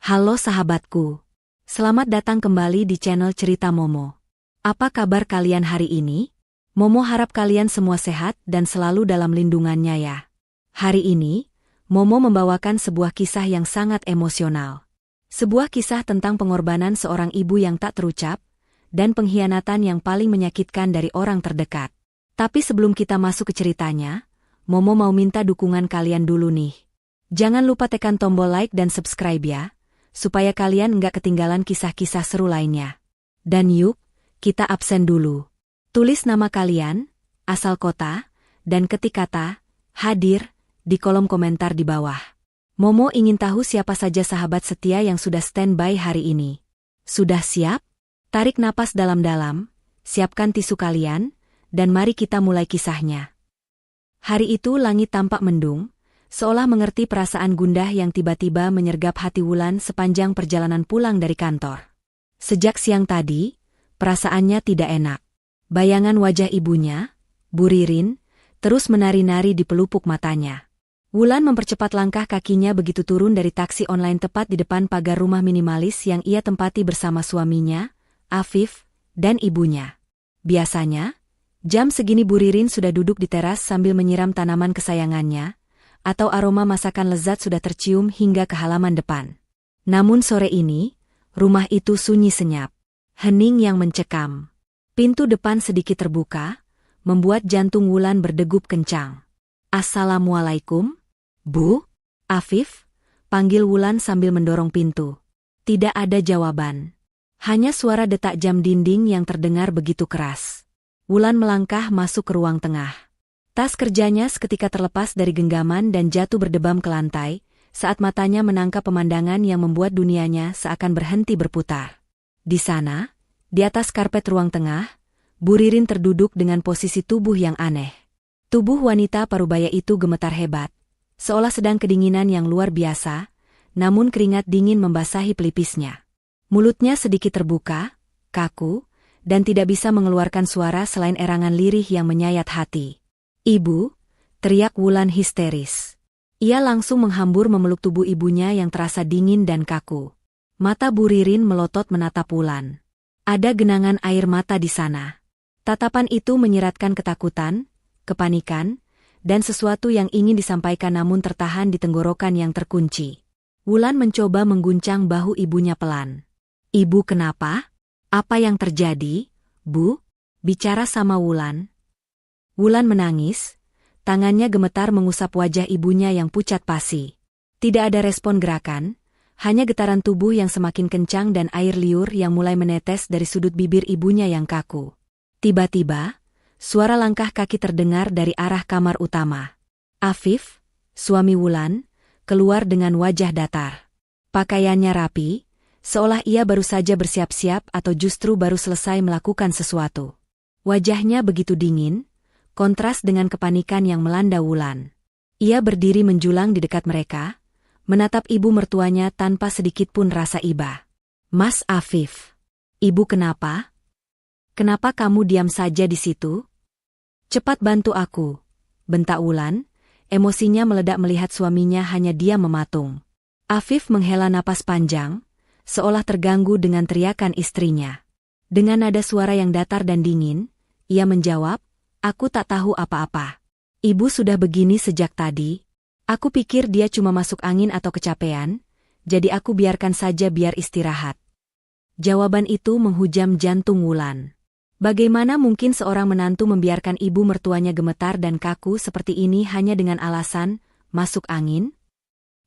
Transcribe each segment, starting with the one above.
Halo sahabatku. Selamat datang kembali di channel Cerita Momo. Apa kabar kalian hari ini? Momo harap kalian semua sehat dan selalu dalam lindungannya ya. Hari ini, Momo membawakan sebuah kisah yang sangat emosional. Sebuah kisah tentang pengorbanan seorang ibu yang tak terucap, dan pengkhianatan yang paling menyakitkan dari orang terdekat. Tapi sebelum kita masuk ke ceritanya, Momo mau minta dukungan kalian dulu nih. Jangan lupa tekan tombol like dan subscribe ya, supaya kalian nggak ketinggalan kisah-kisah seru lainnya. Dan yuk, kita absen dulu. Tulis nama kalian, asal kota, dan ketik kata hadir di kolom komentar di bawah. Momo ingin tahu siapa saja sahabat setia yang sudah standby hari ini. Sudah siap? Tarik napas dalam-dalam, siapkan tisu kalian, dan mari kita mulai kisahnya. Hari itu langit tampak mendung, seolah mengerti perasaan gundah yang tiba-tiba menyergap hati Wulan sepanjang perjalanan pulang dari kantor. Sejak siang tadi, perasaannya tidak enak. Bayangan wajah ibunya, Bu Ririn, terus menari-nari di pelupuk matanya. Wulan mempercepat langkah kakinya begitu turun dari taksi online tepat di depan pagar rumah minimalis yang ia tempati bersama suaminya, Afif, dan ibunya. Biasanya, jam segini Bu Ririn sudah duduk di teras sambil menyiram tanaman kesayangannya, atau aroma masakan lezat sudah tercium hingga ke halaman depan. Namun sore ini, rumah itu sunyi senyap. Hening yang mencekam. Pintu depan sedikit terbuka, membuat jantung Wulan berdegup kencang. "Assalamualaikum, Bu?" "Afif?" panggil Wulan sambil mendorong pintu. Tidak ada jawaban. Hanya suara detak jam dinding yang terdengar begitu keras. Wulan melangkah masuk ke ruang tengah. Tas kerjanya seketika terlepas dari genggaman dan jatuh berdebam ke lantai, saat matanya menangkap pemandangan yang membuat dunianya seakan berhenti berputar. Di sana, di atas karpet ruang tengah, Bu Ririn terduduk dengan posisi tubuh yang aneh. Tubuh wanita parubaya itu gemetar hebat, seolah sedang kedinginan yang luar biasa, namun keringat dingin membasahi pelipisnya. Mulutnya sedikit terbuka, kaku, dan tidak bisa mengeluarkan suara selain erangan lirih yang menyayat hati. "Ibu!" teriak Wulan histeris. Ia langsung menghambur memeluk tubuh ibunya yang terasa dingin dan kaku. Mata Bu Ririn melotot menatap Wulan. Ada genangan air mata di sana. Tatapan itu menyiratkan ketakutan, kepanikan, dan sesuatu yang ingin disampaikan namun tertahan di tenggorokan yang terkunci. Wulan mencoba mengguncang bahu ibunya pelan. "Ibu kenapa? Apa yang terjadi, Bu?" bicara sama Wulan. Wulan menangis, tangannya gemetar mengusap wajah ibunya yang pucat pasi. Tidak ada respon gerakan, hanya getaran tubuh yang semakin kencang dan air liur yang mulai menetes dari sudut bibir ibunya yang kaku. Tiba-tiba, suara langkah kaki terdengar dari arah kamar utama. Afif, suami Wulan, keluar dengan wajah datar. Pakaiannya rapi, seolah ia baru saja bersiap-siap atau justru baru selesai melakukan sesuatu. Wajahnya begitu dingin, kontras dengan kepanikan yang melanda Wulan. Ia berdiri menjulang di dekat mereka, menatap ibu mertuanya tanpa sedikit pun rasa iba. "Mas Afif, ibu kenapa? Kenapa kamu diam saja di situ? Cepat bantu aku," bentak Wulan, emosinya meledak melihat suaminya hanya diam mematung. Afif menghela napas panjang, seolah terganggu dengan teriakan istrinya. Dengan nada suara yang datar dan dingin, ia menjawab, "Aku tak tahu apa-apa. Ibu sudah begini sejak tadi. Aku pikir dia cuma masuk angin atau kecapean, jadi aku biarkan saja biar istirahat." Jawaban itu menghujam jantung Wulan. Bagaimana mungkin seorang menantu membiarkan ibu mertuanya gemetar dan kaku seperti ini hanya dengan alasan masuk angin?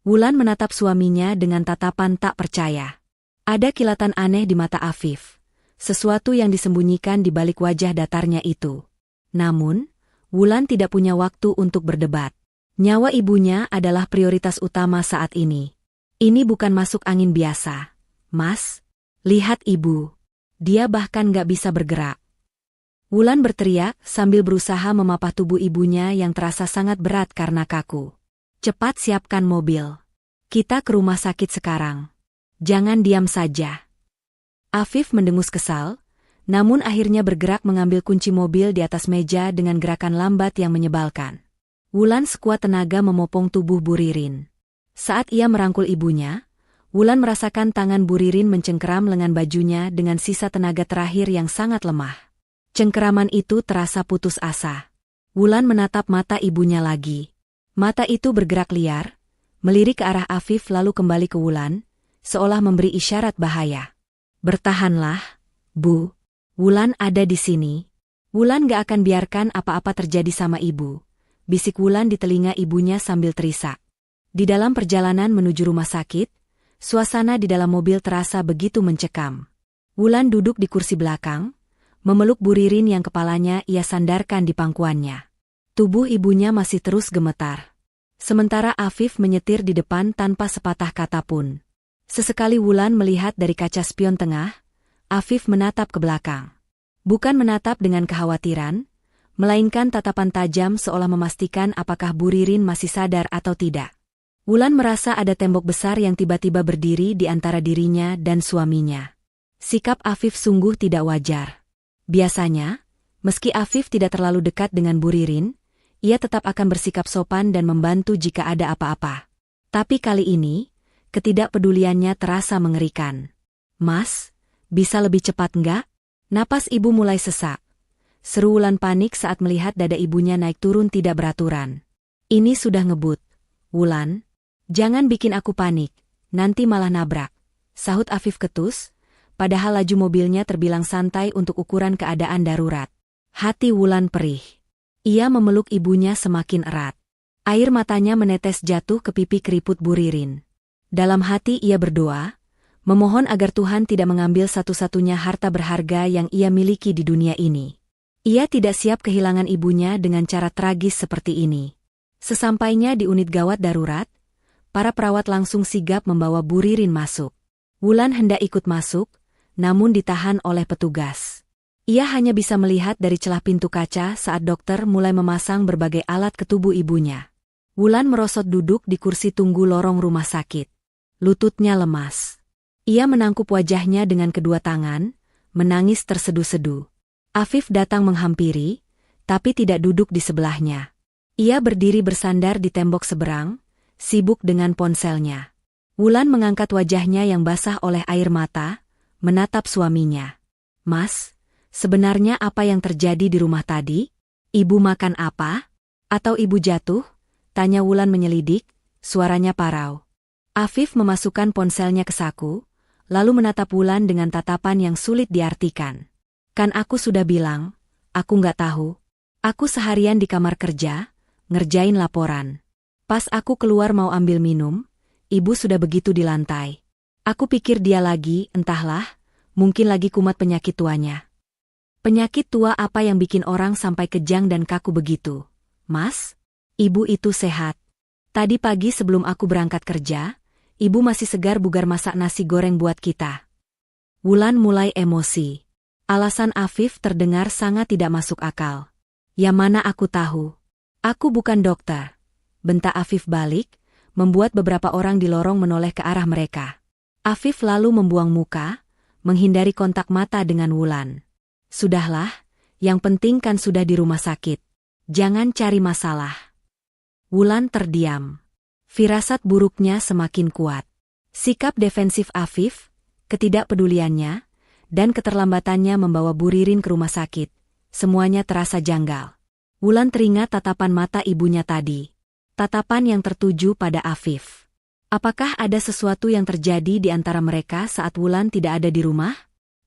Wulan menatap suaminya dengan tatapan tak percaya. Ada kilatan aneh di mata Afif, sesuatu yang disembunyikan di balik wajah datarnya itu. Namun, Wulan tidak punya waktu untuk berdebat. Nyawa ibunya adalah prioritas utama saat ini. "Ini bukan masuk angin biasa, Mas. Lihat ibu. Dia bahkan gak bisa bergerak." Wulan berteriak sambil berusaha memapah tubuh ibunya yang terasa sangat berat karena kaku. "Cepat siapkan mobil. Kita ke rumah sakit sekarang. Jangan diam saja." Afif mendengus kesal, namun akhirnya bergerak mengambil kunci mobil di atas meja dengan gerakan lambat yang menyebalkan. Wulan sekuat tenaga memopong tubuh Bu Ririn. Saat ia merangkul ibunya, Wulan merasakan tangan Bu Ririn mencengkeram lengan bajunya dengan sisa tenaga terakhir yang sangat lemah. Cengkeraman itu terasa putus asa. Wulan menatap mata ibunya lagi. Mata itu bergerak liar, melirik ke arah Afif lalu kembali ke Wulan, seolah memberi isyarat bahaya. "Bertahanlah, Bu. Wulan ada di sini. Wulan gak akan biarkan apa-apa terjadi sama ibu," bisik Wulan di telinga ibunya sambil terisak. Di dalam perjalanan menuju rumah sakit, suasana di dalam mobil terasa begitu mencekam. Wulan duduk di kursi belakang, memeluk Bu Ririn yang kepalanya ia sandarkan di pangkuannya. Tubuh ibunya masih terus gemetar. Sementara Afif menyetir di depan tanpa sepatah kata pun. Sesekali Wulan melihat dari kaca spion tengah, Afif menatap ke belakang. Bukan menatap dengan kekhawatiran, melainkan tatapan tajam seolah memastikan apakah Bu Ririn masih sadar atau tidak. Wulan merasa ada tembok besar yang tiba-tiba berdiri di antara dirinya dan suaminya. Sikap Afif sungguh tidak wajar. Biasanya, meski Afif tidak terlalu dekat dengan Bu Ririn, ia tetap akan bersikap sopan dan membantu jika ada apa-apa. Tapi kali ini, ketidakpeduliannya terasa mengerikan. "Mas, bisa lebih cepat enggak? Napas ibu mulai sesak." Seru Wulan panik saat melihat dada ibunya naik turun tidak beraturan. "Ini sudah ngebut, Wulan. Jangan bikin aku panik, nanti malah nabrak," sahut Afif ketus, padahal laju mobilnya terbilang santai untuk ukuran keadaan darurat. Hati Wulan perih. Ia memeluk ibunya semakin erat. Air matanya menetes jatuh ke pipi keriput Bu Ririn. Dalam hati ia berdoa, memohon agar Tuhan tidak mengambil satu-satunya harta berharga yang ia miliki di dunia ini. Ia tidak siap kehilangan ibunya dengan cara tragis seperti ini. Sesampainya di unit gawat darurat, para perawat langsung sigap membawa Bu Ririn masuk. Wulan hendak ikut masuk, namun ditahan oleh petugas. Ia hanya bisa melihat dari celah pintu kaca saat dokter mulai memasang berbagai alat ke tubuh ibunya. Wulan merosot duduk di kursi tunggu lorong rumah sakit. Lututnya lemas. Ia menangkup wajahnya dengan kedua tangan, menangis terseduh-seduh. Afif datang menghampiri, tapi tidak duduk di sebelahnya. Ia berdiri bersandar di tembok seberang, sibuk dengan ponselnya. Wulan mengangkat wajahnya yang basah oleh air mata, menatap suaminya. "Mas, sebenarnya apa yang terjadi di rumah tadi? Ibu makan apa? Atau ibu jatuh?" tanya Wulan menyelidik, suaranya parau. Afif memasukkan ponselnya ke saku, lalu menatap Wulan dengan tatapan yang sulit diartikan. "Kan aku sudah bilang, aku nggak tahu. Aku seharian di kamar kerja, ngerjain laporan. Pas aku keluar mau ambil minum, ibu sudah begitu di lantai. Aku pikir dia lagi, entahlah, mungkin lagi kumat penyakit tuanya." "Penyakit tua apa yang bikin orang sampai kejang dan kaku begitu, Mas? Ibu itu sehat. Tadi pagi sebelum aku berangkat kerja, ibu masih segar bugar masak nasi goreng buat kita." Wulan mulai emosi. Alasan Afif terdengar sangat tidak masuk akal. "Ya mana aku tahu. Aku bukan dokter," bentak Afif balik, membuat beberapa orang di lorong menoleh ke arah mereka. Afif lalu membuang muka, menghindari kontak mata dengan Wulan. "Sudahlah, yang penting kan sudah di rumah sakit. Jangan cari masalah." Wulan terdiam. Firasat buruknya semakin kuat. Sikap defensif Afif, ketidakpeduliannya, dan keterlambatannya membawa Bu Ririn ke rumah sakit, semuanya terasa janggal. Wulan teringat tatapan mata ibunya tadi. Tatapan yang tertuju pada Afif. Apakah ada sesuatu yang terjadi di antara mereka saat Wulan tidak ada di rumah?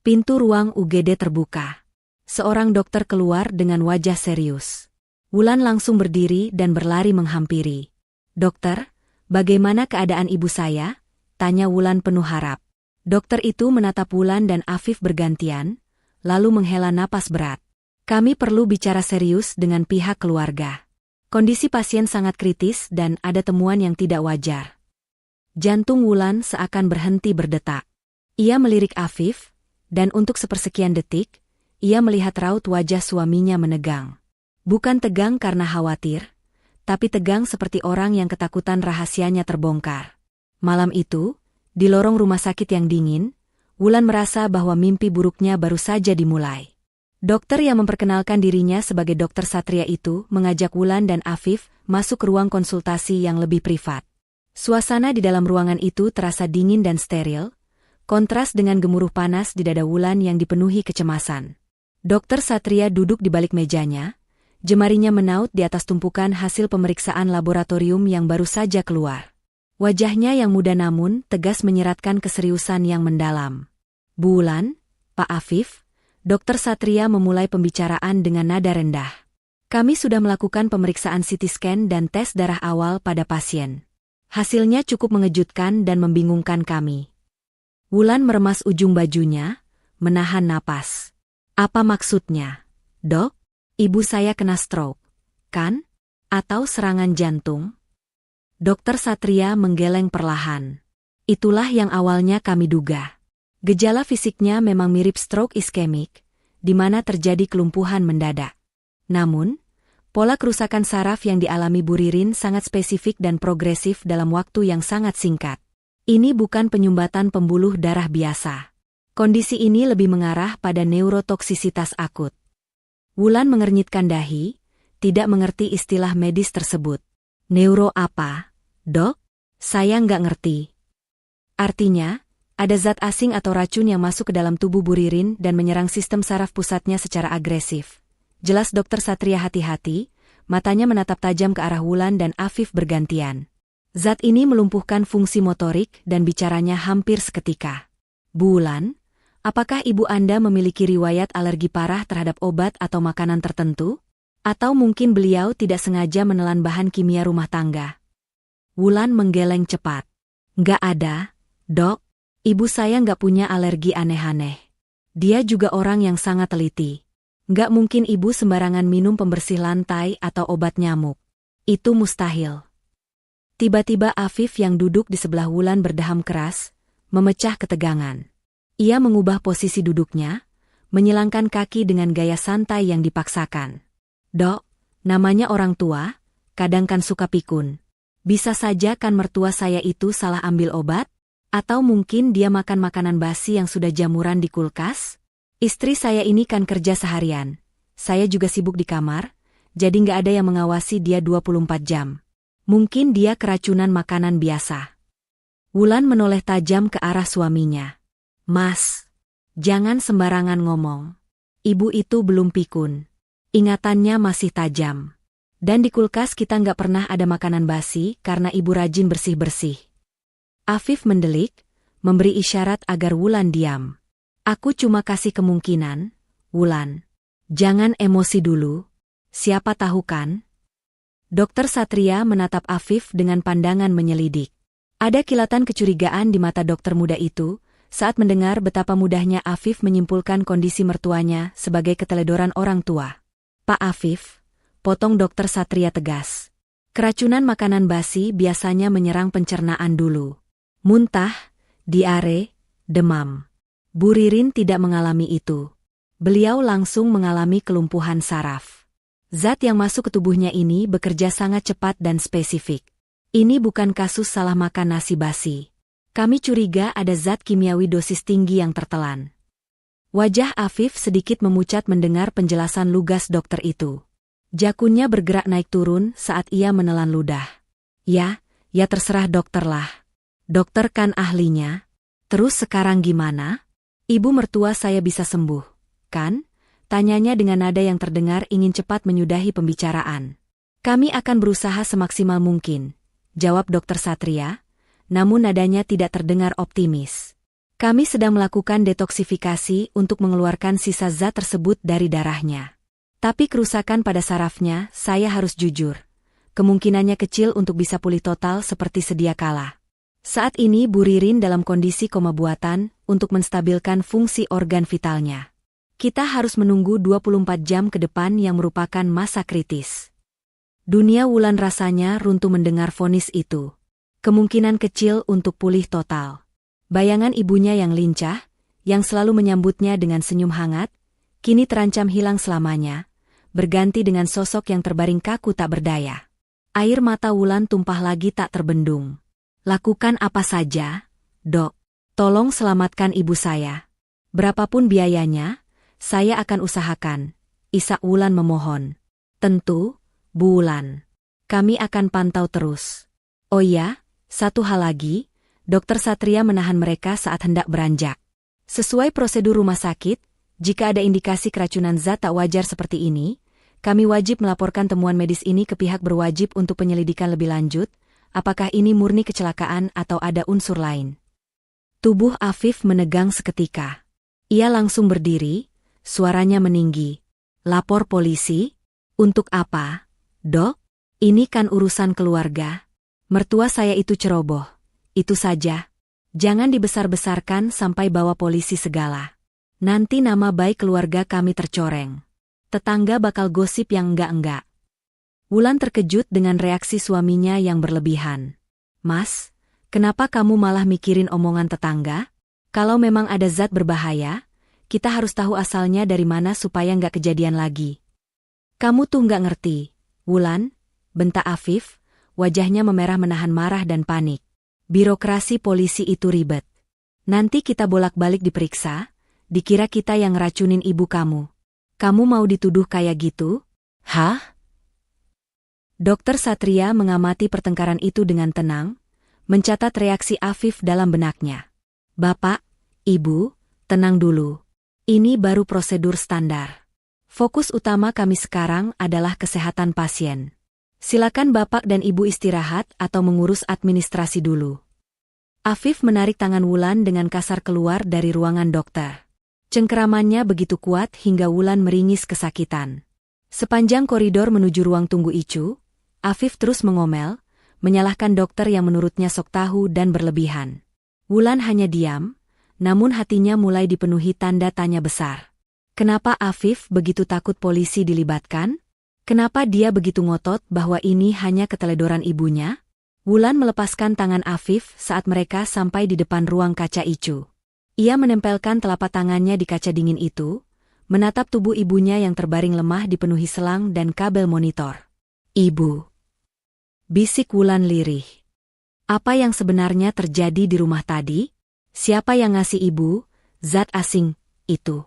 Pintu ruang UGD terbuka. Seorang dokter keluar dengan wajah serius. Wulan langsung berdiri dan berlari menghampiri. "Dokter, bagaimana keadaan ibu saya?" tanya Wulan penuh harap. Dokter itu menatap Wulan dan Afif bergantian, lalu menghela napas berat. "Kami perlu bicara serius dengan pihak keluarga. Kondisi pasien sangat kritis dan ada temuan yang tidak wajar." Jantung Wulan seakan berhenti berdetak. Ia melirik Afif, dan untuk sepersekian detik, ia melihat raut wajah suaminya menegang. Bukan tegang karena khawatir, tapi tegang seperti orang yang ketakutan rahasianya terbongkar. Malam itu, di lorong rumah sakit yang dingin, Wulan merasa bahwa mimpi buruknya baru saja dimulai. Dokter yang memperkenalkan dirinya sebagai Dokter Satria itu mengajak Wulan dan Afif masuk ke ruang konsultasi yang lebih privat. Suasana di dalam ruangan itu terasa dingin dan steril, kontras dengan gemuruh panas di dada Wulan yang dipenuhi kecemasan. Dokter Satria duduk di balik mejanya, jemarinya menaut di atas tumpukan hasil pemeriksaan laboratorium yang baru saja keluar. Wajahnya yang muda namun tegas menyeratkan keseriusan yang mendalam. "Bu Wulan, Pak Afif," Dokter Satria memulai pembicaraan dengan nada rendah. "Kami sudah melakukan pemeriksaan CT scan dan tes darah awal pada pasien. Hasilnya cukup mengejutkan dan membingungkan kami." Wulan meremas ujung bajunya, menahan napas. "Apa maksudnya, Dok? Ibu saya kena stroke, kan? Atau serangan jantung?" Dokter Satria menggeleng perlahan. "Itulah yang awalnya kami duga. Gejala fisiknya memang mirip stroke iskemik, di mana terjadi kelumpuhan mendadak. Namun, pola kerusakan saraf yang dialami Bu Ririn sangat spesifik dan progresif dalam waktu yang sangat singkat. Ini bukan penyumbatan pembuluh darah biasa. Kondisi ini lebih mengarah pada neurotoksisitas akut." Wulan mengernyitkan dahi, tidak mengerti istilah medis tersebut. "Neuro apa, Dok? Saya nggak ngerti." "Artinya, ada zat asing atau racun yang masuk ke dalam tubuh Bu Ririn dan menyerang sistem saraf pusatnya secara agresif," jelas Dokter Satria hati-hati, matanya menatap tajam ke arah Wulan dan Afif bergantian. "Zat ini melumpuhkan fungsi motorik dan bicaranya hampir seketika. Bu Wulan, apakah ibu Anda memiliki riwayat alergi parah terhadap obat atau makanan tertentu? Atau mungkin beliau tidak sengaja menelan bahan kimia rumah tangga?" Wulan menggeleng cepat. "Nggak ada, Dok. Ibu saya nggak punya alergi aneh-aneh. Dia juga orang yang sangat teliti. Nggak mungkin ibu sembarangan minum pembersih lantai atau obat nyamuk. Itu mustahil." Tiba-tiba Afif yang duduk di sebelah Wulan berdaham keras, memecah ketegangan. Ia mengubah posisi duduknya, menyilangkan kaki dengan gaya santai yang dipaksakan. "Dok, namanya orang tua, kadang kan suka pikun. Bisa saja kan mertua saya itu salah ambil obat? Atau mungkin dia makan makanan basi yang sudah jamuran di kulkas? Istri saya ini kan kerja seharian. Saya juga sibuk di kamar, jadi nggak ada yang mengawasi dia 24 jam. Mungkin dia keracunan makanan biasa." Wulan menoleh tajam ke arah suaminya. "Mas, jangan sembarangan ngomong. Ibu itu belum pikun. Ingatannya masih tajam. Dan di kulkas kita nggak pernah ada makanan basi karena ibu rajin bersih-bersih." Afif mendelik, memberi isyarat agar Wulan diam. "Aku cuma kasih kemungkinan, Wulan. Jangan emosi dulu. Siapa tahu kan?" Dokter Satria menatap Afif dengan pandangan menyelidik. Ada kilatan kecurigaan di mata dokter muda itu saat mendengar betapa mudahnya Afif menyimpulkan kondisi mertuanya sebagai keteledoran orang tua. "Pak Afif," potong Dokter Satria tegas. "Keracunan makanan basi biasanya menyerang pencernaan dulu. Muntah, diare, demam. Bu Ririn tidak mengalami itu. Beliau langsung mengalami kelumpuhan saraf. Zat yang masuk ke tubuhnya ini bekerja sangat cepat dan spesifik. Ini bukan kasus salah makan nasi basi. Kami curiga ada zat kimiawi dosis tinggi yang tertelan." Wajah Afif sedikit memucat mendengar penjelasan lugas dokter itu. Jakunnya bergerak naik turun saat ia menelan ludah. Ya terserah dokter lah. Dokter kan ahlinya. Terus sekarang gimana? Ibu mertua saya bisa sembuh, kan? Tanyanya dengan nada yang terdengar ingin cepat menyudahi pembicaraan. "Kami akan berusaha semaksimal mungkin," jawab Dokter Satria, namun nadanya tidak terdengar optimis. "Kami sedang melakukan detoksifikasi untuk mengeluarkan sisa zat tersebut dari darahnya. Tapi kerusakan pada sarafnya, saya harus jujur, kemungkinannya kecil untuk bisa pulih total seperti sedia kala. Saat ini Bu Ririn dalam kondisi koma buatan untuk menstabilkan fungsi organ vitalnya. Kita harus menunggu 24 jam ke depan yang merupakan masa kritis." Dunia Wulan rasanya runtuh mendengar vonis itu. Kemungkinan kecil untuk pulih total. Bayangan ibunya yang lincah, yang selalu menyambutnya dengan senyum hangat, kini terancam hilang selamanya, berganti dengan sosok yang terbaring kaku tak berdaya. Air mata Wulan tumpah lagi tak terbendung. "Lakukan apa saja, Dok. Tolong selamatkan ibu saya. Berapapun biayanya, saya akan usahakan," Isak Wulan memohon. "Tentu, Bu Wulan. Kami akan pantau terus. Oh ya, Satu hal lagi, Dokter Satria menahan mereka saat hendak beranjak. Sesuai prosedur rumah sakit, jika ada indikasi keracunan zat tak wajar seperti ini, kami wajib melaporkan temuan medis ini ke pihak berwajib untuk penyelidikan lebih lanjut, apakah ini murni kecelakaan atau ada unsur lain. Tubuh Afif menegang seketika. Ia langsung berdiri, suaranya meninggi. Lapor polisi? Untuk apa, Dok? Ini kan urusan keluarga. Mertua saya itu ceroboh. Itu saja. Jangan dibesar-besarkan sampai bawa polisi segala. Nanti nama baik keluarga kami tercoreng. Tetangga bakal gosip yang enggak-enggak. Wulan terkejut dengan reaksi suaminya yang berlebihan. Mas, kenapa kamu malah mikirin omongan tetangga? Kalau memang ada zat berbahaya, kita harus tahu asalnya dari mana supaya nggak kejadian lagi. Kamu tuh nggak ngerti, Wulan, bentak Afif, wajahnya memerah menahan marah dan panik. Birokrasi polisi itu ribet. Nanti kita bolak-balik diperiksa, dikira kita yang ngeracunin ibu kamu. Kamu mau dituduh kayak gitu? Hah? Dokter Satria mengamati pertengkaran itu dengan tenang, mencatat reaksi Afif dalam benaknya. Bapak, Ibu, tenang dulu. Ini baru prosedur standar. Fokus utama kami sekarang adalah kesehatan pasien. Silakan Bapak dan Ibu istirahat atau mengurus administrasi dulu. Afif menarik tangan Wulan dengan kasar keluar dari ruangan dokter. Cengkeramannya begitu kuat hingga Wulan meringis kesakitan. Sepanjang koridor menuju ruang tunggu Icu, Afif terus mengomel, menyalahkan dokter yang menurutnya sok tahu dan berlebihan. Wulan hanya diam, namun hatinya mulai dipenuhi tanda tanya besar. Kenapa Afif begitu takut polisi dilibatkan? Kenapa dia begitu ngotot bahwa ini hanya keteledoran ibunya? Wulan melepaskan tangan Afif saat mereka sampai di depan ruang kaca Icu. Ia menempelkan telapak tangannya di kaca dingin itu, menatap tubuh ibunya yang terbaring lemah dipenuhi selang dan kabel monitor. Ibu. Bisik Wulan lirih. Apa yang sebenarnya terjadi di rumah tadi? Siapa yang ngasih ibu zat asing itu?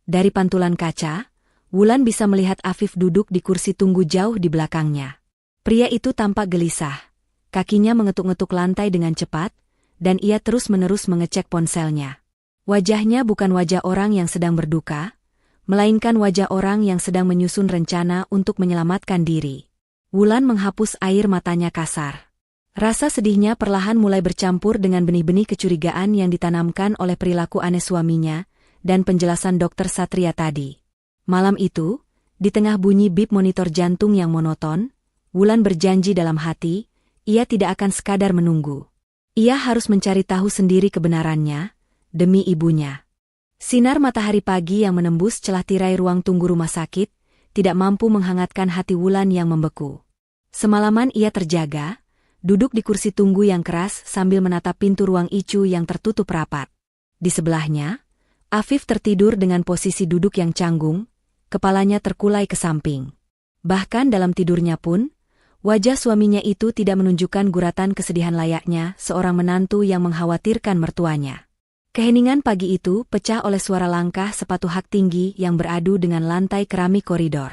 Dari pantulan kaca, Wulan bisa melihat Afif duduk di kursi tunggu jauh di belakangnya. Pria itu tampak gelisah. Kakinya mengetuk-ngetuk lantai dengan cepat, dan ia terus-menerus mengecek ponselnya. Wajahnya bukan wajah orang yang sedang berduka, melainkan wajah orang yang sedang menyusun rencana untuk menyelamatkan diri. Wulan menghapus air matanya kasar. Rasa sedihnya perlahan mulai bercampur dengan benih-benih kecurigaan yang ditanamkan oleh perilaku aneh suaminya, dan penjelasan dokter Satria tadi. Malam itu, di tengah bunyi bip monitor jantung yang monoton, Wulan berjanji dalam hati, ia tidak akan sekadar menunggu. Ia harus mencari tahu sendiri kebenarannya, demi ibunya. Sinar matahari pagi yang menembus celah tirai ruang tunggu rumah sakit, tidak mampu menghangatkan hati Wulan yang membeku. Semalaman ia terjaga, duduk di kursi tunggu yang keras sambil menatap pintu ruang Icu yang tertutup rapat. Di sebelahnya, Afif tertidur dengan posisi duduk yang canggung, kepalanya terkulai ke samping. Bahkan dalam tidurnya pun, wajah suaminya itu tidak menunjukkan guratan kesedihan layaknya seorang menantu yang mengkhawatirkan mertuanya. Keheningan pagi itu pecah oleh suara langkah sepatu hak tinggi yang beradu dengan lantai keramik koridor.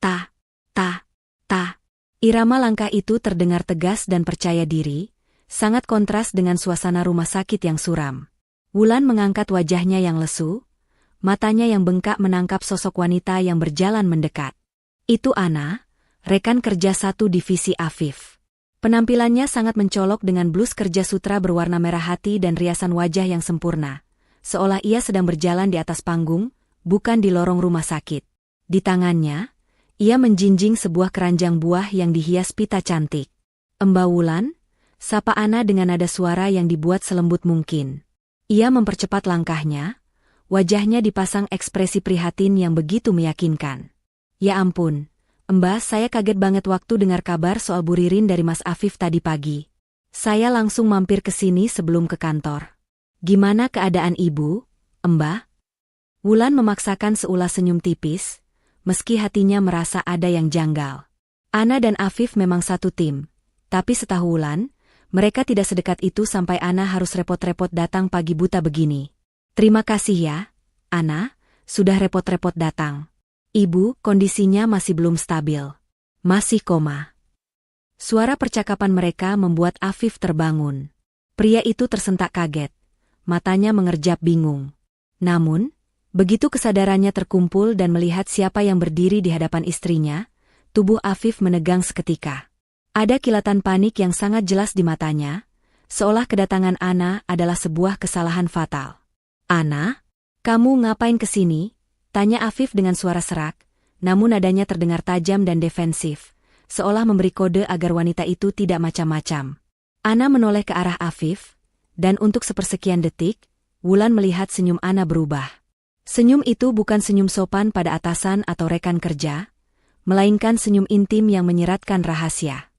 Ta, ta, ta. Irama langkah itu terdengar tegas dan percaya diri, sangat kontras dengan suasana rumah sakit yang suram. Wulan mengangkat wajahnya yang lesu, matanya yang bengkak menangkap sosok wanita yang berjalan mendekat. Itu Ana, rekan kerja satu divisi Afif. Penampilannya sangat mencolok dengan blus kerja sutra berwarna merah hati dan riasan wajah yang sempurna, seolah ia sedang berjalan di atas panggung, bukan di lorong rumah sakit. Di tangannya, ia menjinjing sebuah keranjang buah yang dihias pita cantik. Mbak Wulan, sapa Ana dengan nada suara yang dibuat selembut mungkin. Ia mempercepat langkahnya, wajahnya dipasang ekspresi prihatin yang begitu meyakinkan. Ya ampun, Mbak, saya kaget banget waktu dengar kabar soal Bu Ririn dari Mas Afif tadi pagi. Saya langsung mampir ke sini sebelum ke kantor. Gimana keadaan Ibu, Mbak? Wulan memaksakan seulas senyum tipis, meski hatinya merasa ada yang janggal. Ana dan Afif memang satu tim, tapi setahu Wulan, mereka tidak sedekat itu sampai Ana harus repot-repot datang pagi buta begini. Terima kasih ya, Ana, sudah repot-repot datang. Ibu, kondisinya masih belum stabil. Masih koma. Suara percakapan mereka membuat Afif terbangun. Pria itu tersentak kaget. Matanya mengerjap bingung. Namun, begitu kesadarannya terkumpul dan melihat siapa yang berdiri di hadapan istrinya, tubuh Afif menegang seketika. Ada kilatan panik yang sangat jelas di matanya, seolah kedatangan Ana adalah sebuah kesalahan fatal. "Ana, kamu ngapain kesini?" tanya Afif dengan suara serak, namun nadanya terdengar tajam dan defensif, seolah memberi kode agar wanita itu tidak macam-macam. Ana menoleh ke arah Afif, dan untuk sepersekian detik, Wulan melihat senyum Ana berubah. Senyum itu bukan senyum sopan pada atasan atau rekan kerja, melainkan senyum intim yang menyeratkan rahasia.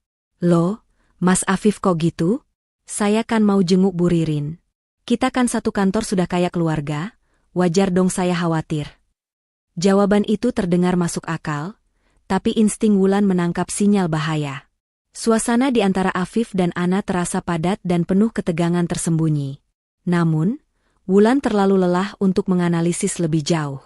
"Loh, Mas Afif kok gitu? Saya kan mau jenguk Bu Ririn. Kita kan satu kantor sudah kayak keluarga, wajar dong saya khawatir." Jawaban itu terdengar masuk akal, tapi insting Wulan menangkap sinyal bahaya. Suasana di antara Afif dan Ana terasa padat dan penuh ketegangan tersembunyi. Namun, Wulan terlalu lelah untuk menganalisis lebih jauh.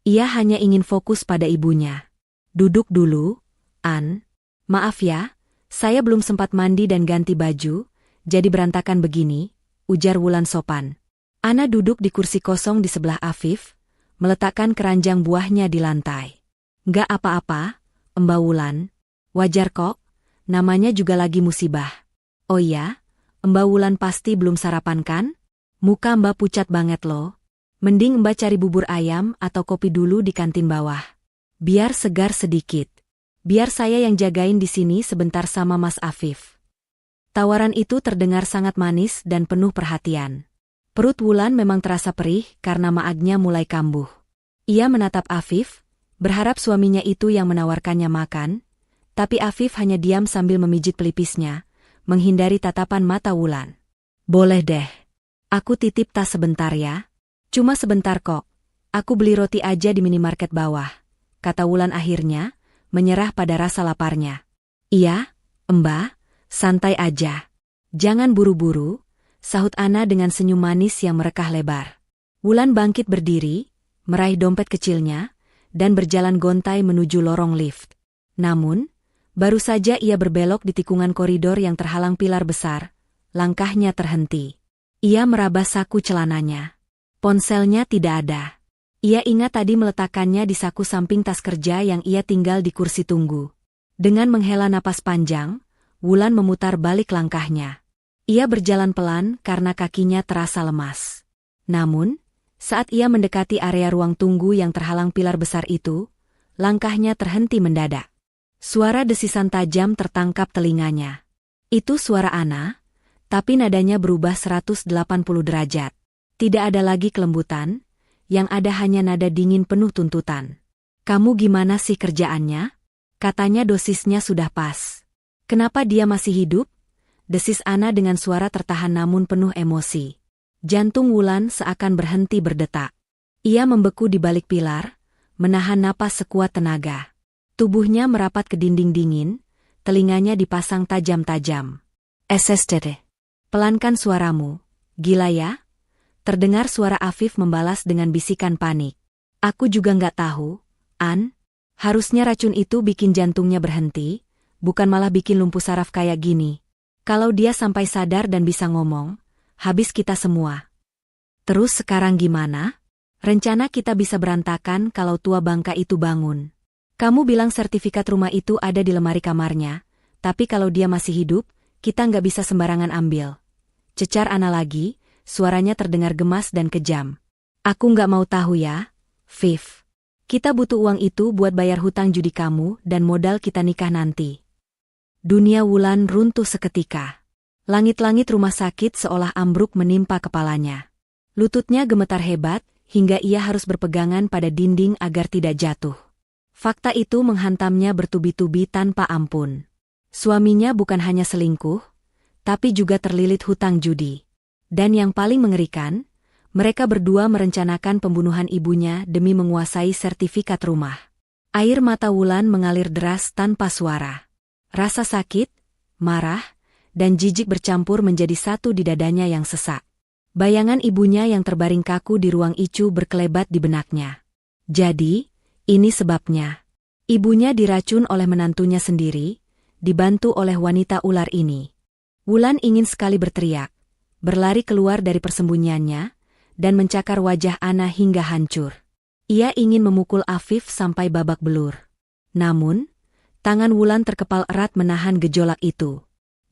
Ia hanya ingin fokus pada ibunya. "Duduk dulu, An. Maaf ya, saya belum sempat mandi dan ganti baju, jadi berantakan begini," ujar Wulan sopan. Ana duduk di kursi kosong di sebelah Afif, meletakkan keranjang buahnya di lantai. "Nggak apa-apa, Mbak Wulan. Wajar kok, namanya juga lagi musibah." "Oh iya, Mbak Wulan pasti belum sarapan kan? Muka Mbak pucat banget loh. Mending Mbak cari bubur ayam atau kopi dulu di kantin bawah. Biar segar sedikit. Biar saya yang jagain di sini sebentar sama Mas Afif." Tawaran itu terdengar sangat manis dan penuh perhatian. Perut Wulan memang terasa perih karena maagnya mulai kambuh. Ia menatap Afif, berharap suaminya itu yang menawarkannya makan, tapi Afif hanya diam sambil memijit pelipisnya, menghindari tatapan mata Wulan. "Boleh deh. Aku titip tas sebentar ya. Cuma sebentar kok. Aku beli roti aja di minimarket bawah," kata Wulan akhirnya, menyerah pada rasa laparnya. "Iya, Mbak, santai aja. Jangan buru-buru," sahut Ana dengan senyum manis yang merekah lebar. Wulan bangkit berdiri, meraih dompet kecilnya, dan berjalan gontai menuju lorong lift. Namun, baru saja ia berbelok di tikungan koridor yang terhalang pilar besar, langkahnya terhenti. Ia meraba saku celananya. Ponselnya tidak ada. Ia ingat tadi meletakkannya di saku samping tas kerja yang ia tinggal di kursi tunggu. Dengan menghela napas panjang, Wulan memutar balik langkahnya. Ia berjalan pelan karena kakinya terasa lemas. Namun, saat ia mendekati area ruang tunggu yang terhalang pilar besar itu, langkahnya terhenti mendadak. Suara desisan tajam tertangkap telinganya. Itu suara Ana, tapi nadanya berubah 180 derajat. Tidak ada lagi kelembutan, yang ada hanya nada dingin penuh tuntutan. "Kamu gimana sih kerjaannya? Katanya dosisnya sudah pas. Kenapa dia masih hidup?" desis Ana dengan suara tertahan namun penuh emosi. Jantung Wulan seakan berhenti berdetak. Ia membeku di balik pilar, menahan napas sekuat tenaga. Tubuhnya merapat ke dinding dingin, telinganya dipasang tajam-tajam. "SSTT. Pelankan suaramu, gila ya?" Terdengar suara Afif membalas dengan bisikan panik. "Aku juga nggak tahu, An. Harusnya racun itu bikin jantungnya berhenti, bukan malah bikin lumpuh saraf kayak gini. Kalau dia sampai sadar dan bisa ngomong, habis kita semua." "Terus sekarang gimana? Rencana kita bisa berantakan kalau tua bangka itu bangun. Kamu bilang sertifikat rumah itu ada di lemari kamarnya, tapi kalau dia masih hidup, kita nggak bisa sembarangan ambil," cecar Ana lagi, suaranya terdengar gemas dan kejam. "Aku nggak mau tahu ya, Viv. Kita butuh uang itu buat bayar hutang judi kamu dan modal kita nikah nanti." Dunia Wulan runtuh seketika. Langit-langit rumah sakit seolah ambruk menimpa kepalanya. Lututnya gemetar hebat, hingga ia harus berpegangan pada dinding agar tidak jatuh. Fakta itu menghantamnya bertubi-tubi tanpa ampun. Suaminya bukan hanya selingkuh, tapi juga terlilit hutang judi. Dan yang paling mengerikan, mereka berdua merencanakan pembunuhan ibunya demi menguasai sertifikat rumah. Air mata Wulan mengalir deras tanpa suara. Rasa sakit, marah, dan jijik bercampur menjadi satu di dadanya yang sesak. Bayangan ibunya yang terbaring kaku di ruang ICU berkelebat di benaknya. Jadi, ini sebabnya. Ibunya diracun oleh menantunya sendiri, dibantu oleh wanita ular ini. Wulan ingin sekali berteriak, berlari keluar dari persembunyiannya, dan mencakar wajah Ana hingga hancur. Ia ingin memukul Afif sampai babak belur. Namun, tangan Wulan terkepal erat menahan gejolak itu.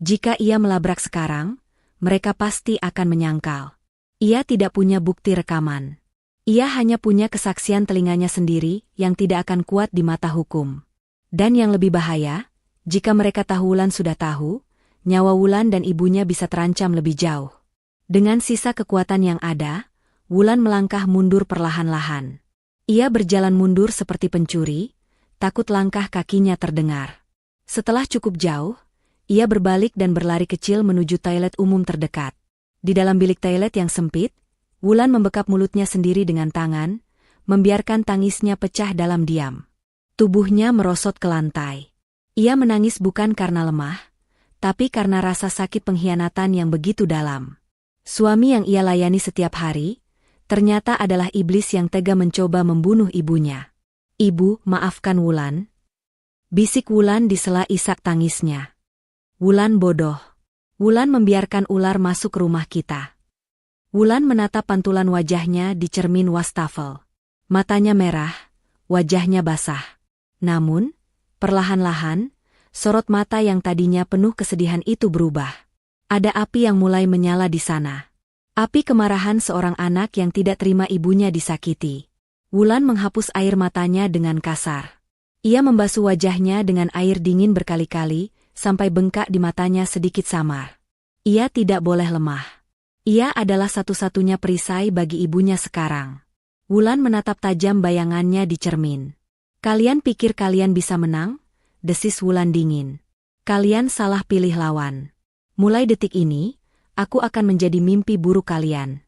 Jika ia melabrak sekarang, mereka pasti akan menyangkal. Ia tidak punya bukti rekaman. Ia hanya punya kesaksian telinganya sendiri yang tidak akan kuat di mata hukum. Dan yang lebih bahaya, jika mereka tahu Wulan sudah tahu, nyawa Wulan dan ibunya bisa terancam lebih jauh. Dengan sisa kekuatan yang ada, Wulan melangkah mundur perlahan-lahan. Ia berjalan mundur seperti pencuri, takut langkah kakinya terdengar. Setelah cukup jauh, ia berbalik dan berlari kecil menuju toilet umum terdekat. Di dalam bilik toilet yang sempit, Wulan membekap mulutnya sendiri dengan tangan, membiarkan tangisnya pecah dalam diam. Tubuhnya merosot ke lantai. Ia menangis bukan karena lemah, tapi karena rasa sakit pengkhianatan yang begitu dalam. Suami yang ia layani setiap hari, ternyata adalah iblis yang tega mencoba membunuh ibunya. "Ibu, maafkan Wulan," bisik Wulan di sela isak tangisnya. "Wulan bodoh. Wulan membiarkan ular masuk ke rumah kita." Wulan menatap pantulan wajahnya di cermin wastafel. Matanya merah, wajahnya basah. Namun, perlahan-lahan, sorot mata yang tadinya penuh kesedihan itu berubah. Ada api yang mulai menyala di sana. Api kemarahan seorang anak yang tidak terima ibunya disakiti. Wulan menghapus air matanya dengan kasar. Ia membasuh wajahnya dengan air dingin berkali-kali, sampai bengkak di matanya sedikit samar. Ia tidak boleh lemah. Ia adalah satu-satunya perisai bagi ibunya sekarang. Wulan menatap tajam bayangannya di cermin. "Kalian pikir kalian bisa menang?" desis Wulan dingin. "Kalian salah pilih lawan. Mulai detik ini, aku akan menjadi mimpi buruk kalian."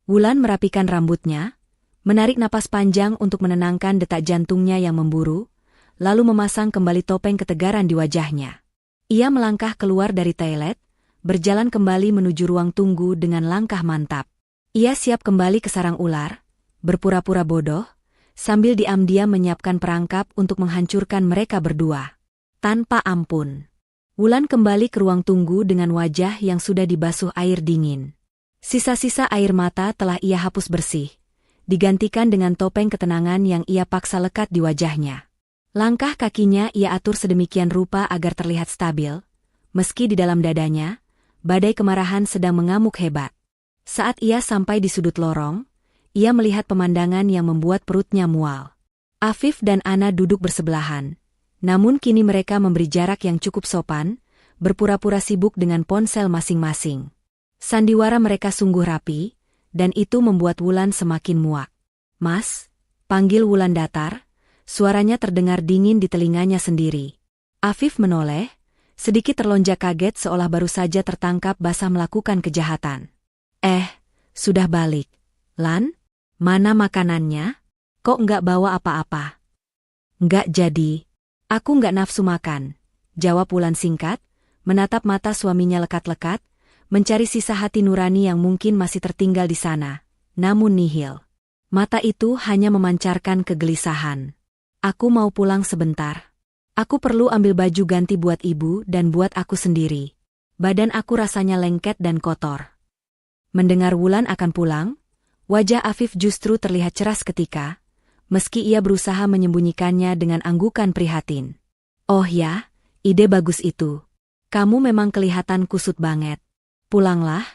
Wulan merapikan rambutnya, menarik napas panjang untuk menenangkan detak jantungnya yang memburu, lalu memasang kembali topeng ketegaran di wajahnya. Ia melangkah keluar dari toilet, berjalan kembali menuju ruang tunggu dengan langkah mantap. Ia siap kembali ke sarang ular, berpura-pura bodoh, sambil diam-diam menyiapkan perangkap untuk menghancurkan mereka berdua. Tanpa ampun. Wulan kembali ke ruang tunggu dengan wajah yang sudah dibasuh air dingin. Sisa-sisa air mata telah ia hapus bersih, digantikan dengan topeng ketenangan yang ia paksa lekat di wajahnya. Langkah kakinya ia atur sedemikian rupa agar terlihat stabil, meski di dalam dadanya, badai kemarahan sedang mengamuk hebat. Saat ia sampai di sudut lorong, ia melihat pemandangan yang membuat perutnya mual. Afif dan Ana duduk bersebelahan, namun kini mereka memberi jarak yang cukup sopan, berpura-pura sibuk dengan ponsel masing-masing. Sandiwara mereka sungguh rapi, dan itu membuat Wulan semakin muak. "Mas," panggil Wulan datar, suaranya terdengar dingin di telinganya sendiri. Afif menoleh, sedikit terlonjak kaget seolah baru saja tertangkap basah melakukan kejahatan. Sudah balik. Lan, mana makanannya? Kok nggak bawa apa-apa?" "Nggak jadi. Aku nggak nafsu makan," jawab Wulan singkat, menatap mata suaminya lekat-lekat, mencari sisa hati nurani yang mungkin masih tertinggal di sana, namun nihil. Mata itu hanya memancarkan kegelisahan. "Aku mau pulang sebentar. Aku perlu ambil baju ganti buat ibu dan buat aku sendiri. Badan aku rasanya lengket dan kotor." Mendengar Wulan akan pulang, wajah Afif justru terlihat cerah seketika, meski ia berusaha menyembunyikannya dengan anggukan prihatin. "Oh ya, ide bagus itu. Kamu memang kelihatan kusut banget. Pulanglah,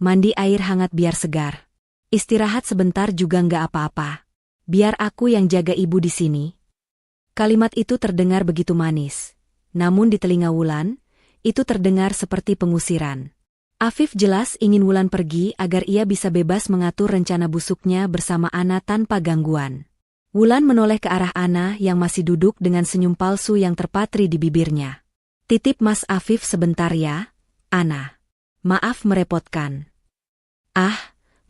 mandi air hangat biar segar. Istirahat sebentar juga nggak apa-apa. Biar aku yang jaga ibu di sini." Kalimat itu terdengar begitu manis, namun di telinga Wulan, itu terdengar seperti pengusiran. Afif jelas ingin Wulan pergi agar ia bisa bebas mengatur rencana busuknya bersama Ana tanpa gangguan. Wulan menoleh ke arah Ana yang masih duduk dengan senyum palsu yang terpatri di bibirnya. "Titip Mas Afif sebentar ya, Ana. Maaf merepotkan." "Ah,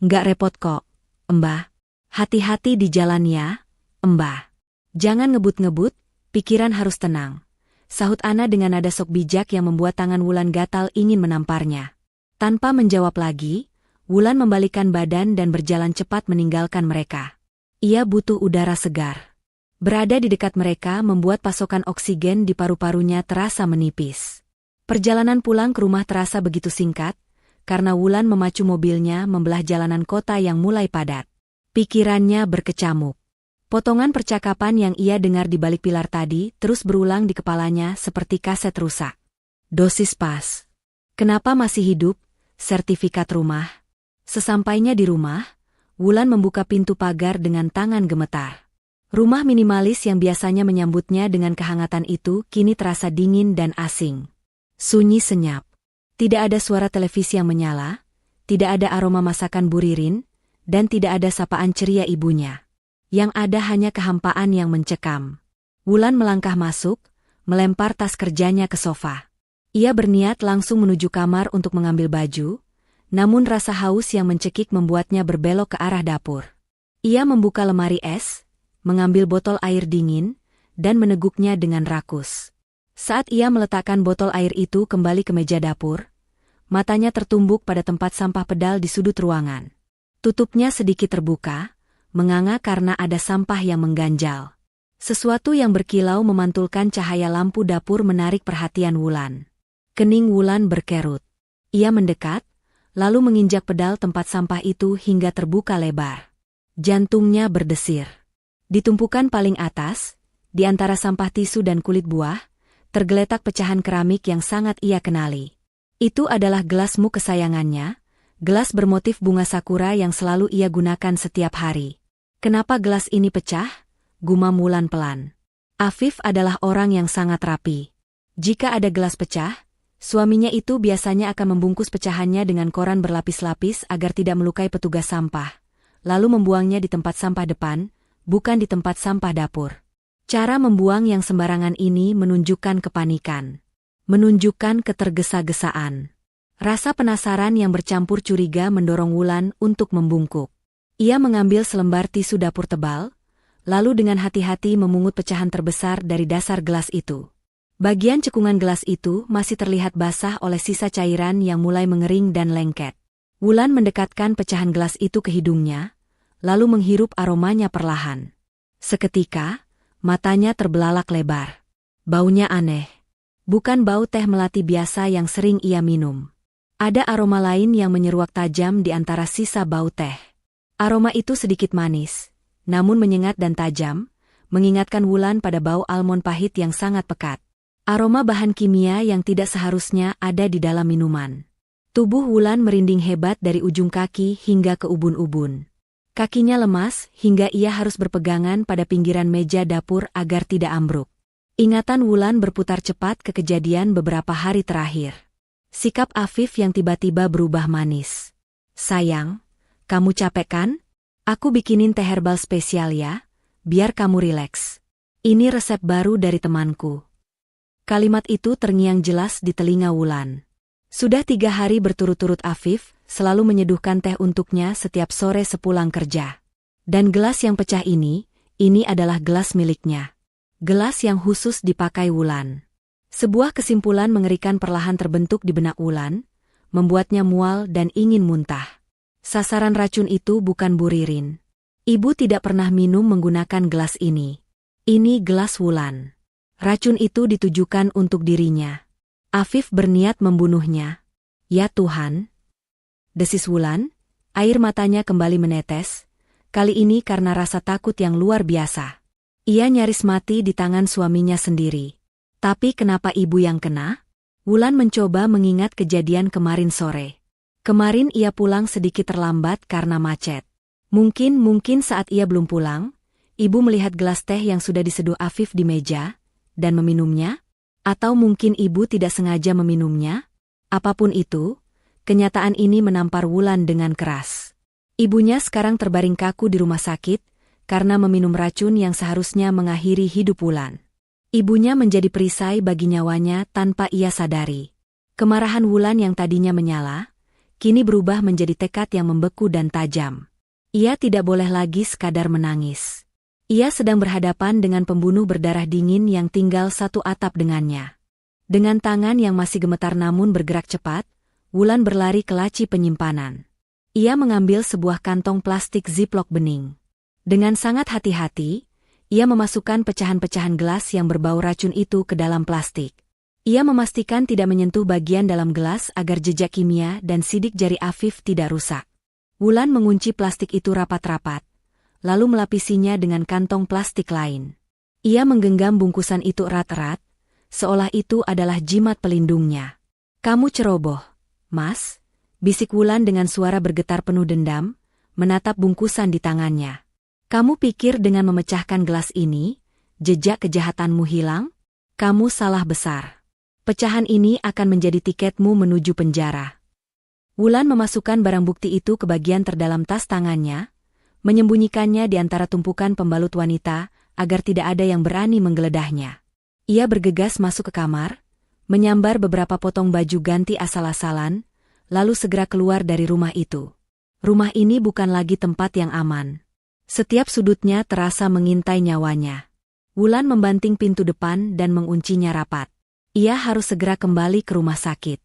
nggak repot kok, Mbah. Hati-hati di jalan ya, Mbah. Jangan ngebut-ngebut, pikiran harus tenang," sahut Ana dengan nada sok bijak yang membuat tangan Wulan gatal ingin menamparnya. Tanpa menjawab lagi, Wulan membalikkan badan dan berjalan cepat meninggalkan mereka. Ia butuh udara segar. Berada di dekat mereka membuat pasokan oksigen di paru-parunya terasa menipis. Perjalanan pulang ke rumah terasa begitu singkat, karena Wulan memacu mobilnya membelah jalanan kota yang mulai padat. Pikirannya berkecamuk. Potongan percakapan yang ia dengar di balik pilar tadi terus berulang di kepalanya seperti kaset rusak. Dosis pas. Kenapa masih hidup? Sertifikat rumah. Sesampainya di rumah, Wulan membuka pintu pagar dengan tangan gemetar. Rumah minimalis yang biasanya menyambutnya dengan kehangatan itu kini terasa dingin dan asing. Sunyi senyap. Tidak ada suara televisi yang menyala, tidak ada aroma masakan Bu Ririn, dan tidak ada sapaan ceria ibunya. Yang ada hanya kehampaan yang mencekam. Wulan melangkah masuk, melempar tas kerjanya ke sofa. Ia berniat langsung menuju kamar untuk mengambil baju, namun rasa haus yang mencekik membuatnya berbelok ke arah dapur. Ia membuka lemari es, mengambil botol air dingin, dan meneguknya dengan rakus. Saat ia meletakkan botol air itu kembali ke meja dapur, matanya tertumbuk pada tempat sampah pedal di sudut ruangan. Tutupnya sedikit terbuka, menganga karena ada sampah yang mengganjal. Sesuatu yang berkilau memantulkan cahaya lampu dapur menarik perhatian Wulan. Kening Wulan berkerut. Ia mendekat, lalu menginjak pedal tempat sampah itu hingga terbuka lebar. Jantungnya berdesir. Di tumpukan paling atas, di antara sampah tisu dan kulit buah, tergeletak pecahan keramik yang sangat ia kenali. Itu adalah gelas muk kesayangannya, gelas bermotif bunga sakura yang selalu ia gunakan setiap hari. Kenapa gelas ini pecah? Gumam Wulan pelan. Afif adalah orang yang sangat rapi. Jika ada gelas pecah, suaminya itu biasanya akan membungkus pecahannya dengan koran berlapis-lapis agar tidak melukai petugas sampah, lalu membuangnya di tempat sampah depan, bukan di tempat sampah dapur. Cara membuang yang sembarangan ini menunjukkan kepanikan. Menunjukkan ketergesa-gesaan. Rasa penasaran yang bercampur curiga mendorong Wulan untuk membungkuk. Ia mengambil selembar tisu dapur tebal, lalu dengan hati-hati memungut pecahan terbesar dari dasar gelas itu. Bagian cekungan gelas itu masih terlihat basah oleh sisa cairan yang mulai mengering dan lengket. Wulan mendekatkan pecahan gelas itu ke hidungnya, lalu menghirup aromanya perlahan. Seketika, matanya terbelalak lebar. Baunya aneh. Bukan bau teh melati biasa yang sering ia minum. Ada aroma lain yang menyeruak tajam di antara sisa bau teh. Aroma itu sedikit manis, namun menyengat dan tajam, mengingatkan Wulan pada bau almond pahit yang sangat pekat. Aroma bahan kimia yang tidak seharusnya ada di dalam minuman. Tubuh Wulan merinding hebat dari ujung kaki hingga ke ubun-ubun. Kakinya lemas hingga ia harus berpegangan pada pinggiran meja dapur agar tidak ambruk. Ingatan Wulan berputar cepat ke kejadian beberapa hari terakhir. Sikap Afif yang tiba-tiba berubah manis. Sayang, kamu capek kan? Aku bikinin teh herbal spesial ya, biar kamu rileks. Ini resep baru dari temanku. Kalimat itu terngiang jelas di telinga Wulan. Sudah 3 hari berturut-turut Afif selalu menyeduhkan teh untuknya setiap sore sepulang kerja. Dan gelas yang pecah ini adalah gelas miliknya. Gelas yang khusus dipakai Wulan. Sebuah kesimpulan mengerikan perlahan terbentuk di benak Wulan, membuatnya mual dan ingin muntah. Sasaran racun itu bukan Bu Ririn. Ibu tidak pernah minum menggunakan gelas ini. Ini gelas Wulan. Racun itu ditujukan untuk dirinya. Afif berniat membunuhnya. Ya Tuhan. Desis Wulan, air matanya kembali menetes, kali ini karena rasa takut yang luar biasa. Ia nyaris mati di tangan suaminya sendiri. Tapi kenapa ibu yang kena? Wulan mencoba mengingat kejadian kemarin sore. Kemarin ia pulang sedikit terlambat karena macet. Mungkin saat ia belum pulang, ibu melihat gelas teh yang sudah diseduh Afif di meja, dan meminumnya? Atau mungkin ibu tidak sengaja meminumnya? Apapun itu, kenyataan ini menampar Wulan dengan keras. Ibunya sekarang terbaring kaku di rumah sakit, karena meminum racun yang seharusnya mengakhiri hidup Wulan. Ibunya menjadi perisai bagi nyawanya tanpa ia sadari. Kemarahan Wulan yang tadinya menyala, kini berubah menjadi tekad yang membeku dan tajam. Ia tidak boleh lagi sekadar menangis. Ia sedang berhadapan dengan pembunuh berdarah dingin yang tinggal satu atap dengannya. Dengan tangan yang masih gemetar namun bergerak cepat, Wulan berlari ke laci penyimpanan. Ia mengambil sebuah kantong plastik ziplock bening. Dengan sangat hati-hati, ia memasukkan pecahan-pecahan gelas yang berbau racun itu ke dalam plastik. Ia memastikan tidak menyentuh bagian dalam gelas agar jejak kimia dan sidik jari Afif tidak rusak. Wulan mengunci plastik itu rapat-rapat, lalu melapisinya dengan kantong plastik lain. Ia menggenggam bungkusan itu erat-erat, seolah itu adalah jimat pelindungnya. "Kamu ceroboh, Mas," bisik Wulan dengan suara bergetar penuh dendam, menatap bungkusan di tangannya. "Kamu pikir dengan memecahkan gelas ini, jejak kejahatanmu hilang? Kamu salah besar. Pecahan ini akan menjadi tiketmu menuju penjara." Wulan memasukkan barang bukti itu ke bagian terdalam tas tangannya, menyembunyikannya di antara tumpukan pembalut wanita, agar tidak ada yang berani menggeledahnya. Ia bergegas masuk ke kamar, menyambar beberapa potong baju ganti asal-asalan, lalu segera keluar dari rumah itu. Rumah ini bukan lagi tempat yang aman. Setiap sudutnya terasa mengintai nyawanya. Wulan membanting pintu depan dan menguncinya rapat. Ia harus segera kembali ke rumah sakit.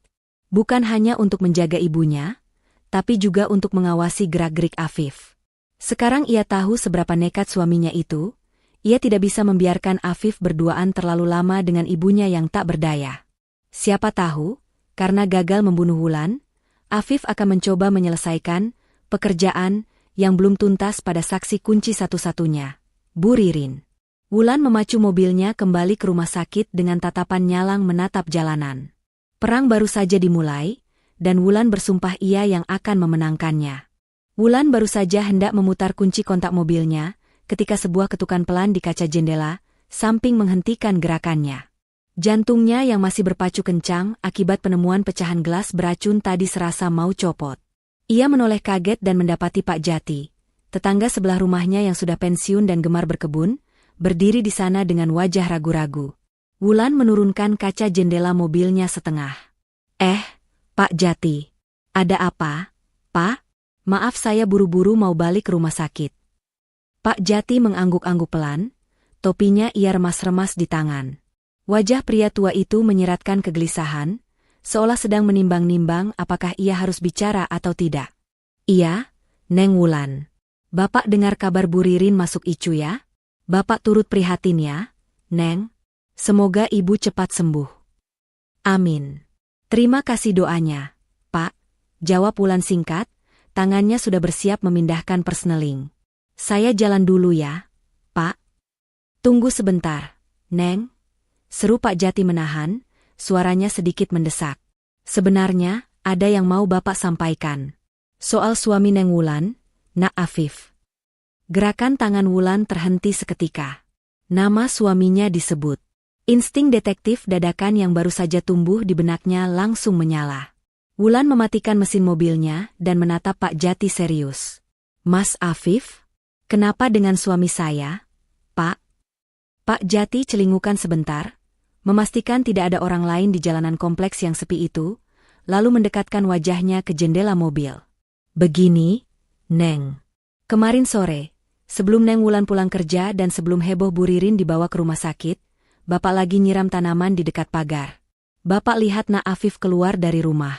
Bukan hanya untuk menjaga ibunya, tapi juga untuk mengawasi gerak-gerik Afif. Sekarang ia tahu seberapa nekat suaminya itu. Ia tidak bisa membiarkan Afif berduaan terlalu lama dengan ibunya yang tak berdaya. Siapa tahu, karena gagal membunuh Wulan, Afif akan mencoba menyelesaikan pekerjaan yang belum tuntas pada saksi kunci satu-satunya, Bu Ririn. Wulan memacu mobilnya kembali ke rumah sakit dengan tatapan nyalang menatap jalanan. Perang baru saja dimulai, dan Wulan bersumpah ia yang akan memenangkannya. Wulan baru saja hendak memutar kunci kontak mobilnya, ketika sebuah ketukan pelan di kaca jendela, samping menghentikan gerakannya. Jantungnya yang masih berpacu kencang akibat penemuan pecahan gelas beracun tadi serasa mau copot. Ia menoleh kaget dan mendapati Pak Jati, tetangga sebelah rumahnya yang sudah pensiun dan gemar berkebun, berdiri di sana dengan wajah ragu-ragu. Wulan menurunkan kaca jendela mobilnya setengah. Pak Jati. Ada apa, Pak? Maaf saya buru-buru mau balik ke rumah sakit." Pak Jati mengangguk-angguk pelan, topinya ia remas-remas di tangan. Wajah pria tua itu menyiratkan kegelisahan, seolah sedang menimbang-nimbang apakah ia harus bicara atau tidak. "Iya, Neng Wulan. Bapak dengar kabar Bu Ririn masuk ICU ya? Bapak turut prihatin ya, Neng. Semoga ibu cepat sembuh." "Amin. Terima kasih doanya, Pak," jawab Wulan singkat, tangannya sudah bersiap memindahkan persneling. "Saya jalan dulu ya, Pak." "Tunggu sebentar, Neng," seru Pak Jati menahan, suaranya sedikit mendesak. "Sebenarnya, ada yang mau Bapak sampaikan. Soal suami Neng Wulan, Nak Afif." Gerakan tangan Wulan terhenti seketika. Nama suaminya disebut. Insting detektif dadakan yang baru saja tumbuh di benaknya langsung menyala. Wulan mematikan mesin mobilnya dan menatap Pak Jati serius. "Mas Afif? Kenapa dengan suami saya, Pak?" Pak Jati celingukan sebentar, memastikan tidak ada orang lain di jalanan kompleks yang sepi itu, lalu mendekatkan wajahnya ke jendela mobil. "Begini, Neng. Kemarin sore, sebelum Neng Wulan pulang kerja dan sebelum heboh Bu Ririn dibawa ke rumah sakit, Bapak lagi nyiram tanaman di dekat pagar. Bapak lihat Nak Afif keluar dari rumah.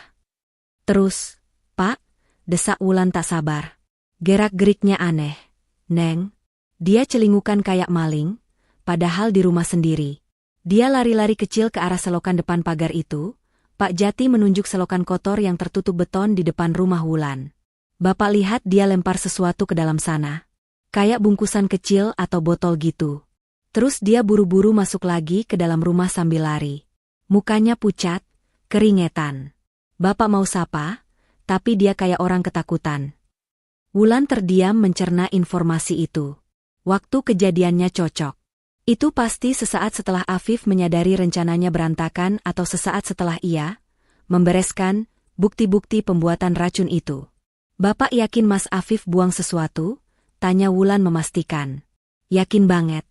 Terus, Pak," desak Wulan tak sabar. "Gerak-geriknya aneh, Neng. Dia celingukan kayak maling, padahal di rumah sendiri." Dia lari-lari kecil ke arah selokan depan pagar itu. Pak Jati menunjuk selokan kotor yang tertutup beton di depan rumah Wulan. "Bapak lihat dia lempar sesuatu ke dalam sana. Kayak bungkusan kecil atau botol gitu." Terus dia buru-buru masuk lagi ke dalam rumah sambil lari. Mukanya pucat, keringetan. Bapak mau sapa, tapi dia kayak orang ketakutan. Wulan terdiam mencerna informasi itu. Waktu kejadiannya cocok. Itu pasti sesaat setelah Afif menyadari rencananya berantakan atau sesaat setelah ia membereskan bukti-bukti pembuatan racun itu. "Bapak yakin Mas Afif buang sesuatu?" tanya Wulan memastikan. "Yakin banget,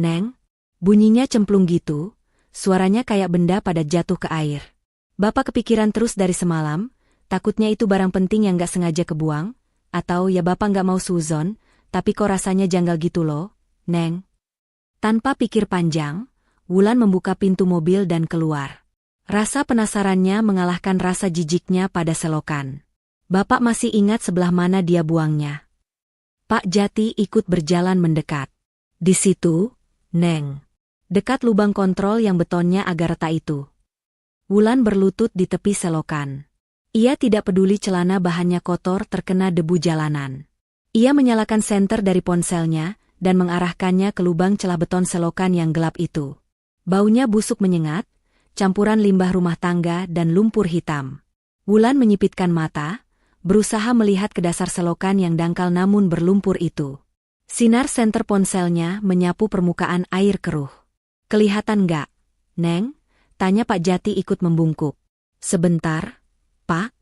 Neng." Bunyinya cemplung gitu, suaranya kayak benda pada jatuh ke air. "Bapak kepikiran terus dari semalam, takutnya itu barang penting yang gak sengaja kebuang, atau ya Bapak gak mau suzon, tapi kok rasanya janggal gitu loh, Neng." Tanpa pikir panjang, Wulan membuka pintu mobil dan keluar. Rasa penasarannya mengalahkan rasa jijiknya pada selokan. "Bapak masih ingat sebelah mana dia buangnya?" Pak Jati ikut berjalan mendekat. Di situ, Neng. Dekat lubang kontrol yang betonnya agak retak itu. Wulan berlutut di tepi selokan. Ia tidak peduli celana bahannya kotor terkena debu jalanan. Ia menyalakan senter dari ponselnya dan mengarahkannya ke lubang celah beton selokan yang gelap itu. Baunya busuk menyengat, campuran limbah rumah tangga dan lumpur hitam. Wulan menyipitkan mata, berusaha melihat ke dasar selokan yang dangkal namun berlumpur itu. Sinar senter ponselnya menyapu permukaan air keruh. Kelihatan nggak, Neng? Tanya Pak Jati ikut membungkuk. Sebentar, Pak.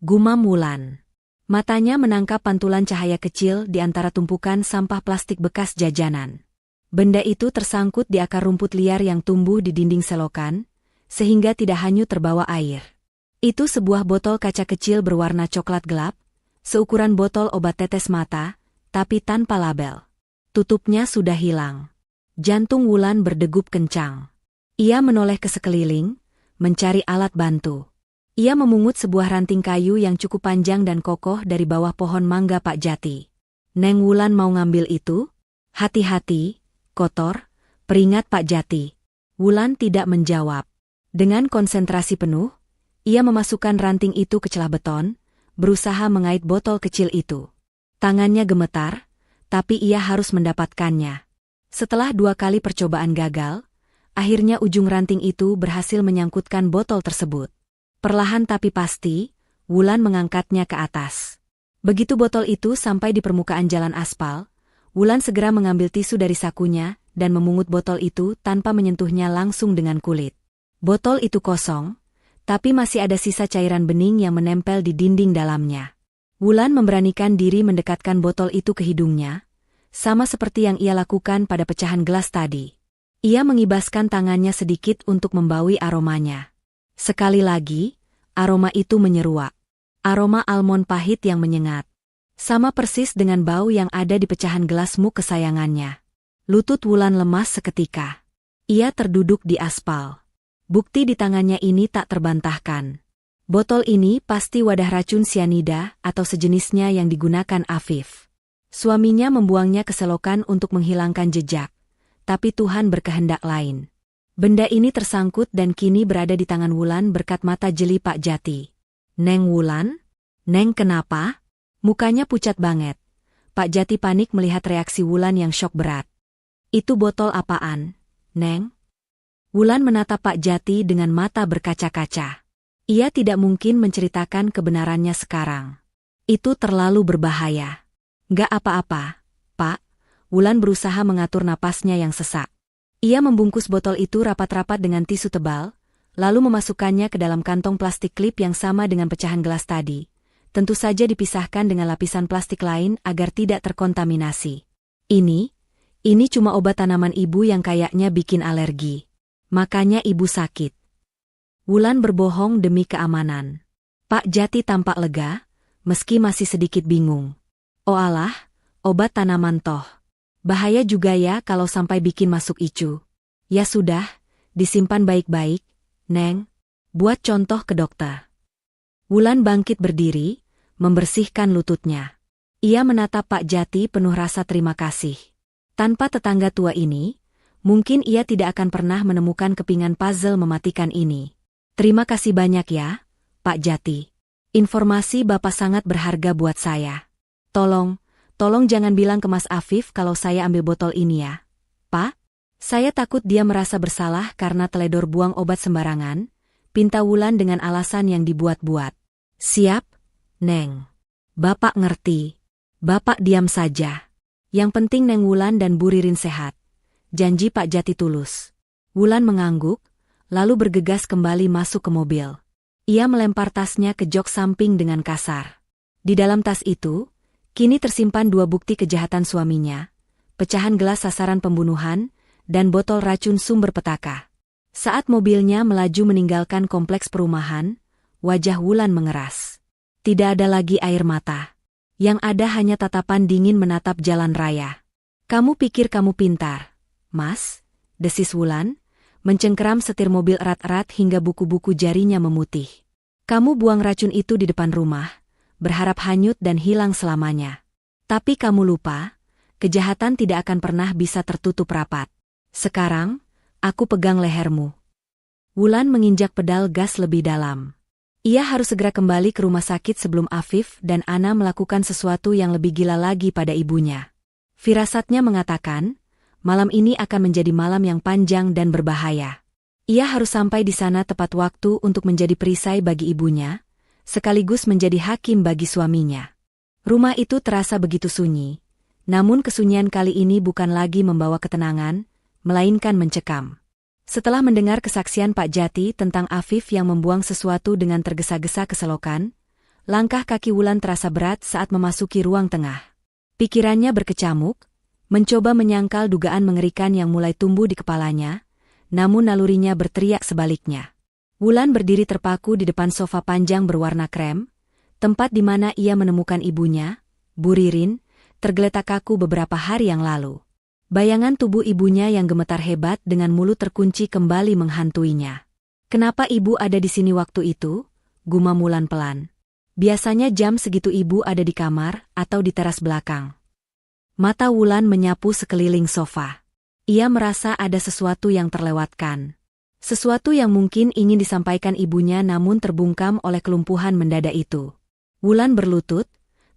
Gumam Wulan. Matanya menangkap pantulan cahaya kecil di antara tumpukan sampah plastik bekas jajanan. Benda itu tersangkut di akar rumput liar yang tumbuh di dinding selokan, sehingga tidak hanyut terbawa air. Itu sebuah botol kaca kecil berwarna coklat gelap, seukuran botol obat tetes mata, tapi tanpa label. Tutupnya sudah hilang. Jantung Wulan berdegup kencang. Ia menoleh ke sekeliling, mencari alat bantu. Ia memungut sebuah ranting kayu yang cukup panjang dan kokoh dari bawah pohon mangga Pak Jati. Neng Wulan mau ngambil itu? Hati-hati, kotor, peringat Pak Jati. Wulan tidak menjawab. Dengan konsentrasi penuh, ia memasukkan ranting itu ke celah beton, berusaha mengait botol kecil itu. Tangannya gemetar, tapi ia harus mendapatkannya. Setelah 2 kali percobaan gagal, akhirnya ujung ranting itu berhasil menyangkutkan botol tersebut. Perlahan tapi pasti, Wulan mengangkatnya ke atas. Begitu botol itu sampai di permukaan jalan aspal, Wulan segera mengambil tisu dari sakunya dan memungut botol itu tanpa menyentuhnya langsung dengan kulit. Botol itu kosong, tapi masih ada sisa cairan bening yang menempel di dinding dalamnya. Wulan memberanikan diri mendekatkan botol itu ke hidungnya, sama seperti yang ia lakukan pada pecahan gelas tadi. Ia mengibaskan tangannya sedikit untuk membaui aromanya. Sekali lagi, aroma itu menyeruak. Aroma almond pahit yang menyengat. Sama persis dengan bau yang ada di pecahan gelasmu kesayangannya. Lutut Wulan lemas seketika. Ia terduduk di aspal. Bukti di tangannya ini tak terbantahkan. Botol ini pasti wadah racun sianida atau sejenisnya yang digunakan Afif. Suaminya membuangnya ke selokan untuk menghilangkan jejak. Tapi Tuhan berkehendak lain. Benda ini tersangkut dan kini berada di tangan Wulan berkat mata jeli Pak Jati. Neng Wulan? Neng kenapa? Mukanya pucat banget. Pak Jati panik melihat reaksi Wulan yang syok berat. Itu botol apaan, Neng? Wulan menatap Pak Jati dengan mata berkaca-kaca. Ia tidak mungkin menceritakan kebenarannya sekarang. Itu terlalu berbahaya. Gak apa-apa, Pak. Wulan berusaha mengatur napasnya yang sesak. Ia membungkus botol itu rapat-rapat dengan tisu tebal, lalu memasukkannya ke dalam kantong plastik klip yang sama dengan pecahan gelas tadi. Tentu saja dipisahkan dengan lapisan plastik lain agar tidak terkontaminasi. Ini cuma obat tanaman ibu yang kayaknya bikin alergi. Makanya ibu sakit. Wulan berbohong demi keamanan. Pak Jati tampak lega, meski masih sedikit bingung. Oh alah, obat tanaman toh. Bahaya juga ya kalau sampai bikin masuk icu. Ya sudah, disimpan baik-baik, Neng. Buat contoh ke dokter. Wulan bangkit berdiri, membersihkan lututnya. Ia menatap Pak Jati penuh rasa terima kasih. Tanpa tetangga tua ini, mungkin ia tidak akan pernah menemukan kepingan puzzle mematikan ini. Terima kasih banyak ya, Pak Jati. Informasi Bapak sangat berharga buat saya. Tolong jangan bilang ke Mas Afif kalau saya ambil botol ini ya. Pak, saya takut dia merasa bersalah karena teledor buang obat sembarangan, pinta Wulan dengan alasan yang dibuat-buat. Siap, Neng. Bapak ngerti. Bapak diam saja. Yang penting Neng Wulan dan Bu Ririn sehat. Janji Pak Jati tulus. Wulan mengangguk, lalu bergegas kembali masuk ke mobil. Ia melempar tasnya ke jok samping dengan kasar. Di dalam tas itu, kini tersimpan 2 bukti kejahatan suaminya, pecahan gelas sasaran pembunuhan, dan botol racun sumber petaka. Saat mobilnya melaju meninggalkan kompleks perumahan, wajah Wulan mengeras. Tidak ada lagi air mata. Yang ada hanya tatapan dingin menatap jalan raya. Kamu pikir kamu pintar, Mas? Desis Wulan, mencengkeram setir mobil erat-erat hingga buku-buku jarinya memutih. Kamu buang racun itu di depan rumah, berharap hanyut dan hilang selamanya. Tapi kamu lupa, kejahatan tidak akan pernah bisa tertutup rapat. Sekarang, aku pegang lehermu. Wulan menginjak pedal gas lebih dalam. Ia harus segera kembali ke rumah sakit sebelum Afif dan Ana melakukan sesuatu yang lebih gila lagi pada ibunya. Firasatnya mengatakan, malam ini akan menjadi malam yang panjang dan berbahaya. Ia harus sampai di sana tepat waktu untuk menjadi perisai bagi ibunya, sekaligus menjadi hakim bagi suaminya. Rumah itu terasa begitu sunyi, namun kesunyian kali ini bukan lagi membawa ketenangan, melainkan mencekam. Setelah mendengar kesaksian Pak Jati tentang Afif yang membuang sesuatu dengan tergesa-gesa ke selokan, langkah kaki Wulan terasa berat saat memasuki ruang tengah. Pikirannya berkecamuk, mencoba menyangkal dugaan mengerikan yang mulai tumbuh di kepalanya, namun nalurinya berteriak sebaliknya. Wulan berdiri terpaku di depan sofa panjang berwarna krem, tempat di mana ia menemukan ibunya, Bu Ririn, tergeletak kaku beberapa hari yang lalu. Bayangan tubuh ibunya yang gemetar hebat dengan mulut terkunci kembali menghantuinya. "Kenapa ibu ada di sini waktu itu?" gumam Wulan pelan. Biasanya jam segitu ibu ada di kamar atau di teras belakang. Mata Wulan menyapu sekeliling sofa. Ia merasa ada sesuatu yang terlewatkan. Sesuatu yang mungkin ingin disampaikan ibunya namun terbungkam oleh kelumpuhan mendadak itu. Wulan berlutut,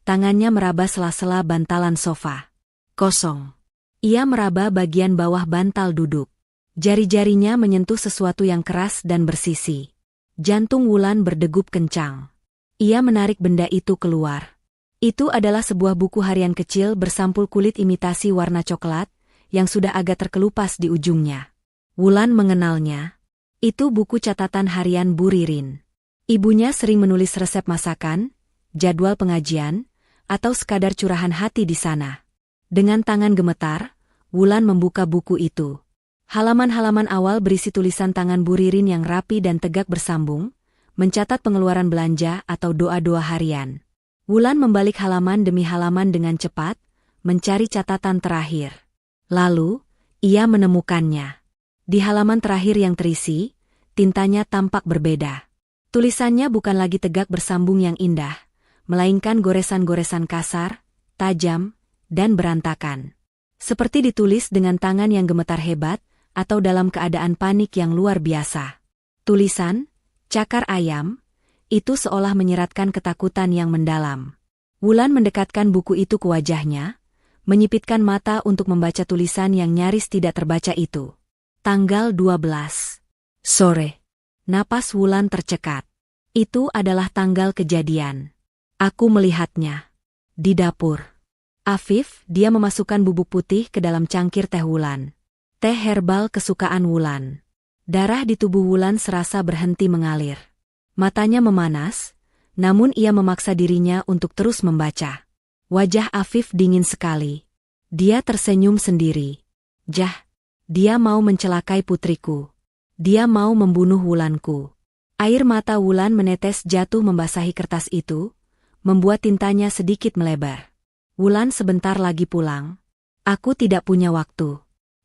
tangannya meraba sela-sela bantalan sofa. Kosong. Ia meraba bagian bawah bantal duduk. Jari-jarinya menyentuh sesuatu yang keras dan bersisi. Jantung Wulan berdegup kencang. Ia menarik benda itu keluar. Itu adalah sebuah buku harian kecil bersampul kulit imitasi warna coklat, yang sudah agak terkelupas di ujungnya. Wulan mengenalnya. Itu buku catatan harian Bu Ririn. Ibunya sering menulis resep masakan, jadwal pengajian, atau sekadar curahan hati di sana. Dengan tangan gemetar, Wulan membuka buku itu. Halaman-halaman awal berisi tulisan tangan Bu Ririn yang rapi dan tegak bersambung, mencatat pengeluaran belanja atau doa-doa harian. Wulan membalik halaman demi halaman dengan cepat, mencari catatan terakhir. Lalu, ia menemukannya. Di halaman terakhir yang terisi, tintanya tampak berbeda. Tulisannya bukan lagi tegak bersambung yang indah, melainkan goresan-goresan kasar, tajam, dan berantakan. Seperti ditulis dengan tangan yang gemetar hebat, atau dalam keadaan panik yang luar biasa. Tulisan, "Cakar ayam," itu seolah menyeratkan ketakutan yang mendalam. Wulan mendekatkan buku itu ke wajahnya, menyipitkan mata untuk membaca tulisan yang nyaris tidak terbaca itu. Tanggal 12. Sore. Napas Wulan tercekat. Itu adalah tanggal kejadian. Aku melihatnya. Di dapur. Afif, dia memasukkan bubuk putih ke dalam cangkir teh Wulan. Teh herbal kesukaan Wulan. Darah di tubuh Wulan serasa berhenti mengalir. Matanya memanas, namun ia memaksa dirinya untuk terus membaca. Wajah Afif dingin sekali. Dia tersenyum sendiri. Jah, dia mau mencelakai putriku. Dia mau membunuh Wulanku. Air mata Wulan menetes jatuh membasahi kertas itu, membuat tintanya sedikit melebar. Wulan sebentar lagi pulang. Aku tidak punya waktu.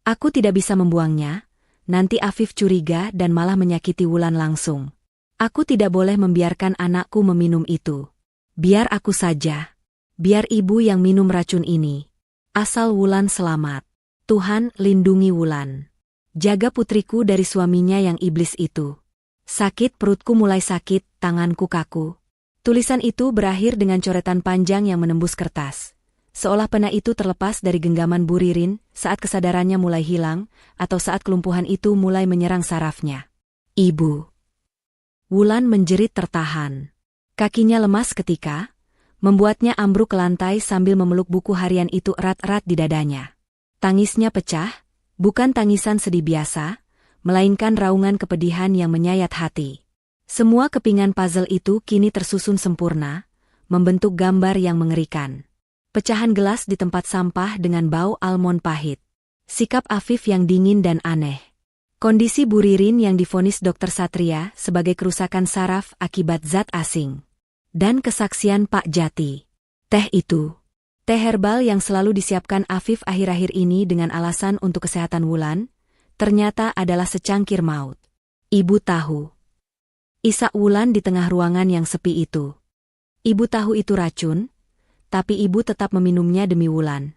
Aku tidak bisa membuangnya, nanti Afif curiga dan malah menyakiti Wulan langsung. Aku tidak boleh membiarkan anakku meminum itu. Biar aku saja. Biar ibu yang minum racun ini. Asal Wulan selamat. Tuhan, lindungi Wulan. Jaga putriku dari suaminya yang iblis itu. Sakit perutku mulai sakit, tanganku kaku. Tulisan itu berakhir dengan coretan panjang yang menembus kertas. Seolah pena itu terlepas dari genggaman Bu Ririn saat kesadarannya mulai hilang, atau saat kelumpuhan itu mulai menyerang sarafnya. Ibu. Wulan menjerit tertahan. Kakinya lemas ketika, membuatnya ambruk ke lantai sambil memeluk buku harian itu erat-erat di dadanya. Tangisnya pecah, bukan tangisan sedih biasa, melainkan raungan kepedihan yang menyayat hati. Semua kepingan puzzle itu kini tersusun sempurna, membentuk gambar yang mengerikan. Pecahan gelas di tempat sampah dengan bau almond pahit. Sikap Afif yang dingin dan aneh. Kondisi Bu Ririn yang divonis Dokter Satria sebagai kerusakan saraf akibat zat asing. Dan kesaksian Pak Jati. Teh itu. Teh herbal yang selalu disiapkan Afif akhir-akhir ini dengan alasan untuk kesehatan Wulan, ternyata adalah secangkir maut. Ibu tahu. Isak Wulan di tengah ruangan yang sepi itu. Ibu tahu itu racun, tapi ibu tetap meminumnya demi Wulan.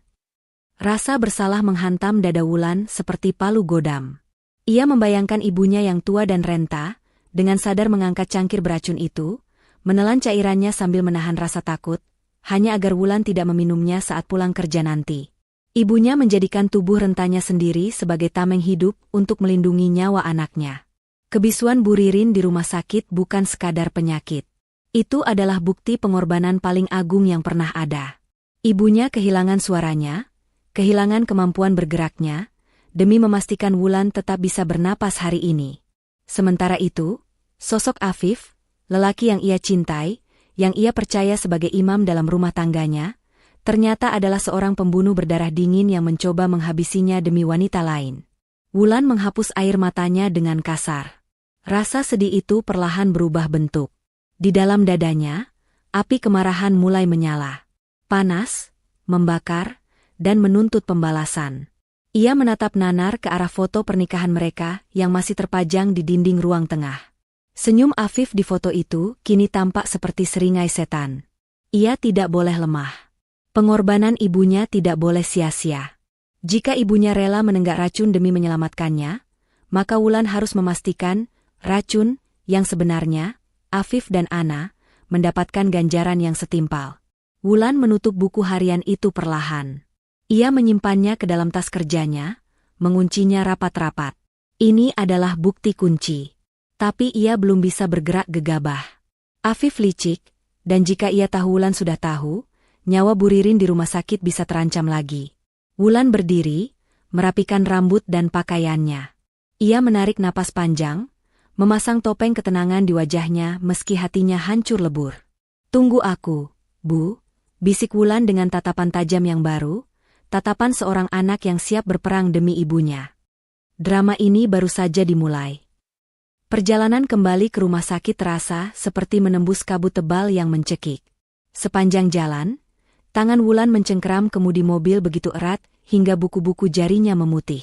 Rasa bersalah menghantam dada Wulan seperti palu godam. Ia membayangkan ibunya yang tua dan renta, dengan sadar mengangkat cangkir beracun itu, menelan cairannya sambil menahan rasa takut, hanya agar Wulan tidak meminumnya saat pulang kerja nanti. Ibunya menjadikan tubuh rentanya sendiri sebagai tameng hidup untuk melindungi nyawa anaknya. Kebisuan Bu Ririn di rumah sakit bukan sekadar penyakit. Itu adalah bukti pengorbanan paling agung yang pernah ada. Ibunya kehilangan suaranya, kehilangan kemampuan bergeraknya, demi memastikan Wulan tetap bisa bernapas hari ini. Sementara itu, sosok Afif, lelaki yang ia cintai, yang ia percaya sebagai imam dalam rumah tangganya, ternyata adalah seorang pembunuh berdarah dingin yang mencoba menghabisinya demi wanita lain. Wulan menghapus air matanya dengan kasar. Rasa sedih itu perlahan berubah bentuk. Di dalam dadanya, api kemarahan mulai menyala. Panas, membakar, dan menuntut pembalasan. Ia menatap nanar ke arah foto pernikahan mereka yang masih terpajang di dinding ruang tengah. Senyum Afif di foto itu kini tampak seperti seringai setan. Ia tidak boleh lemah. Pengorbanan ibunya tidak boleh sia-sia. Jika ibunya rela menenggak racun demi menyelamatkannya, maka Wulan harus memastikan racun yang sebenarnya, Afif dan Ana, mendapatkan ganjaran yang setimpal. Wulan menutup buku harian itu perlahan. Ia menyimpannya ke dalam tas kerjanya, menguncinya rapat-rapat. Ini adalah bukti kunci. Tapi ia belum bisa bergerak gegabah. Afif licik, dan jika ia tahu Wulan sudah tahu, nyawa Bu Ririn di rumah sakit bisa terancam lagi. Wulan berdiri, merapikan rambut dan pakaiannya. Ia menarik napas panjang, memasang topeng ketenangan di wajahnya meski hatinya hancur lebur. "Tunggu aku, Bu," bisik Wulan dengan tatapan tajam yang baru, tatapan seorang anak yang siap berperang demi ibunya. Drama ini baru saja dimulai. Perjalanan kembali ke rumah sakit terasa seperti menembus kabut tebal yang mencekik. Sepanjang jalan, tangan Wulan mencengkeram kemudi mobil begitu erat hingga buku-buku jarinya memutih.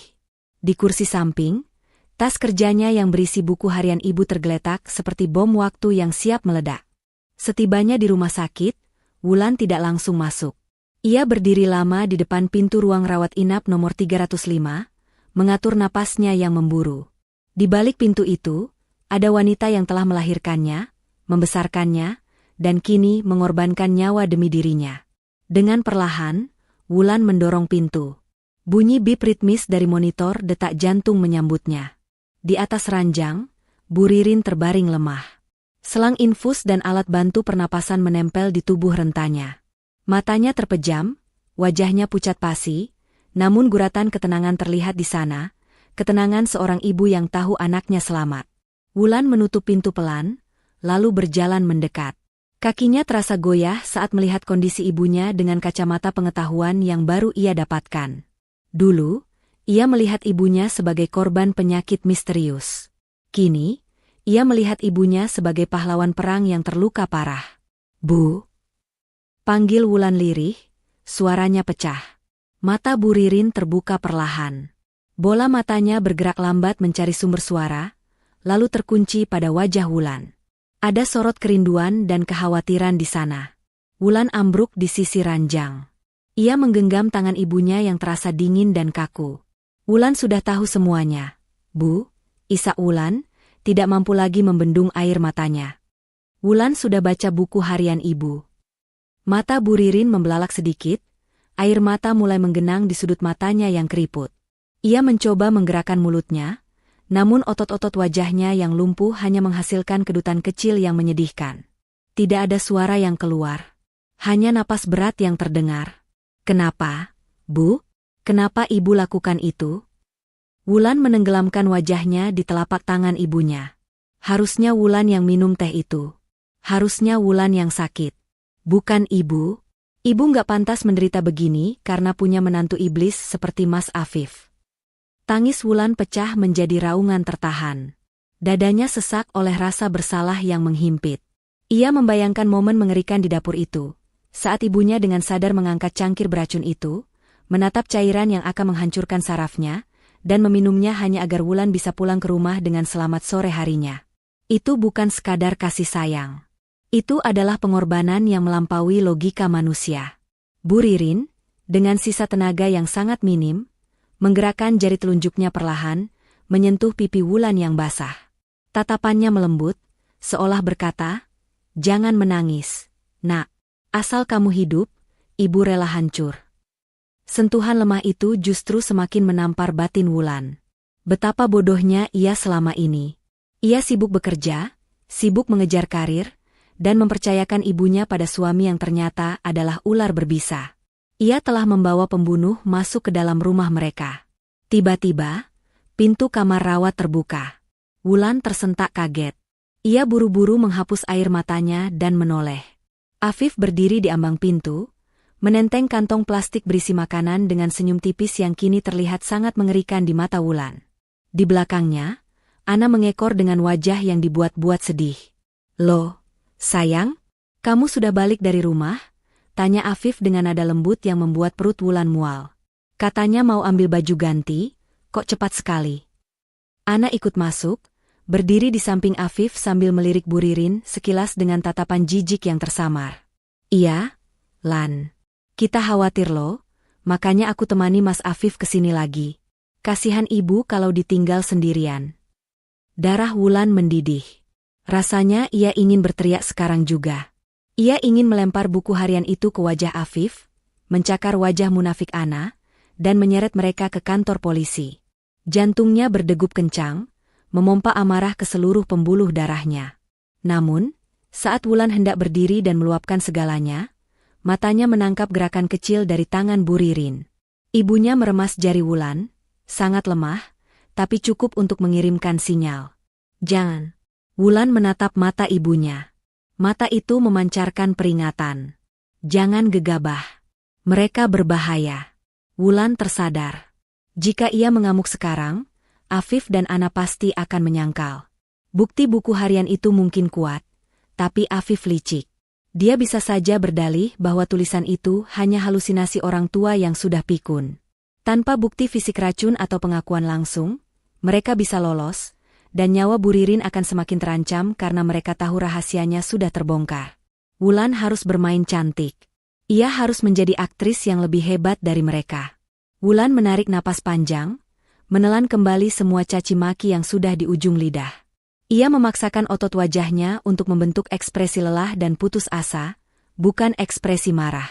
Di kursi samping, tas kerjanya yang berisi buku harian ibu tergeletak seperti bom waktu yang siap meledak. Setibanya di rumah sakit, Wulan tidak langsung masuk. Ia berdiri lama di depan pintu ruang rawat inap nomor 305, mengatur napasnya yang memburu. Di balik pintu itu, ada wanita yang telah melahirkannya, membesarkannya, dan kini mengorbankan nyawa demi dirinya. Dengan perlahan, Wulan mendorong pintu. Bunyi bip ritmis dari monitor detak jantung menyambutnya. Di atas ranjang, Bu Ririn terbaring lemah. Selang infus dan alat bantu pernapasan menempel di tubuh rentanya. Matanya terpejam, wajahnya pucat pasi, namun guratan ketenangan terlihat di sana, ketenangan seorang ibu yang tahu anaknya selamat. Wulan menutup pintu pelan, lalu berjalan mendekat. Kakinya terasa goyah saat melihat kondisi ibunya dengan kacamata pengetahuan yang baru ia dapatkan. Dulu, ia melihat ibunya sebagai korban penyakit misterius. Kini, ia melihat ibunya sebagai pahlawan perang yang terluka parah. "Bu," panggil Wulan lirih, suaranya pecah. Mata Bu Ririn terbuka perlahan. Bola matanya bergerak lambat mencari sumber suara, lalu terkunci pada wajah Wulan. Ada sorot kerinduan dan kekhawatiran di sana. Wulan ambruk di sisi ranjang. Ia menggenggam tangan ibunya yang terasa dingin dan kaku. "Wulan sudah tahu semuanya, Bu," isak Wulan, tidak mampu lagi membendung air matanya. Wulan sudah baca buku harian ibu. Mata Bu Ririn membelalak sedikit, air mata mulai menggenang di sudut matanya yang keriput. Ia mencoba menggerakkan mulutnya, namun otot-otot wajahnya yang lumpuh hanya menghasilkan kedutan kecil yang menyedihkan. Tidak ada suara yang keluar. Hanya napas berat yang terdengar. "Kenapa, Bu? Kenapa ibu lakukan itu?" Wulan menenggelamkan wajahnya di telapak tangan ibunya. Harusnya Wulan yang minum teh itu. Harusnya Wulan yang sakit. Bukan ibu. Ibu nggak pantas menderita begini karena punya menantu iblis seperti Mas Afif. Tangis Wulan pecah menjadi raungan tertahan. Dadanya sesak oleh rasa bersalah yang menghimpit. Ia membayangkan momen mengerikan di dapur itu, saat ibunya dengan sadar mengangkat cangkir beracun itu, menatap cairan yang akan menghancurkan sarafnya, dan meminumnya hanya agar Wulan bisa pulang ke rumah dengan selamat sore harinya. Itu bukan sekadar kasih sayang. Itu adalah pengorbanan yang melampaui logika manusia. Bu Ririn, Dengan sisa tenaga yang sangat minim, menggerakkan jari telunjuknya perlahan, menyentuh pipi Wulan yang basah. Tatapannya melembut, seolah berkata, "Jangan menangis, nak. Asal kamu hidup, ibu rela hancur." Sentuhan lemah itu justru semakin menampar batin Wulan. Betapa bodohnya ia selama ini. Ia sibuk bekerja, sibuk mengejar karir, dan mempercayakan ibunya pada suami yang ternyata adalah ular berbisa. Ia telah membawa pembunuh masuk ke dalam rumah mereka. Tiba-tiba, pintu kamar rawat terbuka. Wulan tersentak kaget. Ia buru-buru menghapus air matanya dan menoleh. Afif berdiri di ambang pintu, menenteng kantong plastik berisi makanan dengan senyum tipis yang kini terlihat sangat mengerikan di mata Wulan. Di belakangnya, Ana mengekor dengan wajah yang dibuat-buat sedih. "Loh, sayang, kamu sudah balik dari rumah?" tanya Afif dengan nada lembut yang membuat perut Wulan mual. Katanya mau ambil baju ganti, kok cepat sekali. Ana ikut masuk, berdiri di samping Afif sambil melirik Bu Ririn sekilas dengan tatapan jijik yang tersamar. "Iya, Lan. Kita khawatir loh, makanya aku temani Mas Afif kesini lagi. Kasihan ibu kalau ditinggal sendirian." Darah Wulan mendidih. Rasanya ia ingin berteriak sekarang juga. Ia ingin melempar buku harian itu ke wajah Afif, mencakar wajah munafik Ana, dan menyeret mereka ke kantor polisi. Jantungnya berdegup kencang, memompa amarah ke seluruh pembuluh darahnya. Namun, saat Wulan hendak berdiri dan meluapkan segalanya, matanya menangkap gerakan kecil dari tangan Bu Ririn. Ibunya meremas jari Wulan, sangat lemah, tapi cukup untuk mengirimkan sinyal. "Jangan." Wulan menatap mata ibunya. Mata itu memancarkan peringatan. "Jangan gegabah. Mereka berbahaya." Wulan tersadar. Jika ia mengamuk sekarang, Afif dan Ana pasti akan menyangkal. Bukti buku harian itu mungkin kuat, tapi Afif licik. Dia bisa saja berdalih bahwa tulisan itu hanya halusinasi orang tua yang sudah pikun. Tanpa bukti fisik racun atau pengakuan langsung, mereka bisa lolos, dan nyawa Bu Ririn akan semakin terancam karena mereka tahu rahasianya sudah terbongkar. Wulan harus bermain cantik. Ia harus menjadi aktris yang lebih hebat dari mereka. Wulan menarik napas panjang, menelan kembali semua caci maki yang sudah di ujung lidah. Ia memaksakan otot wajahnya untuk membentuk ekspresi lelah dan putus asa, bukan ekspresi marah.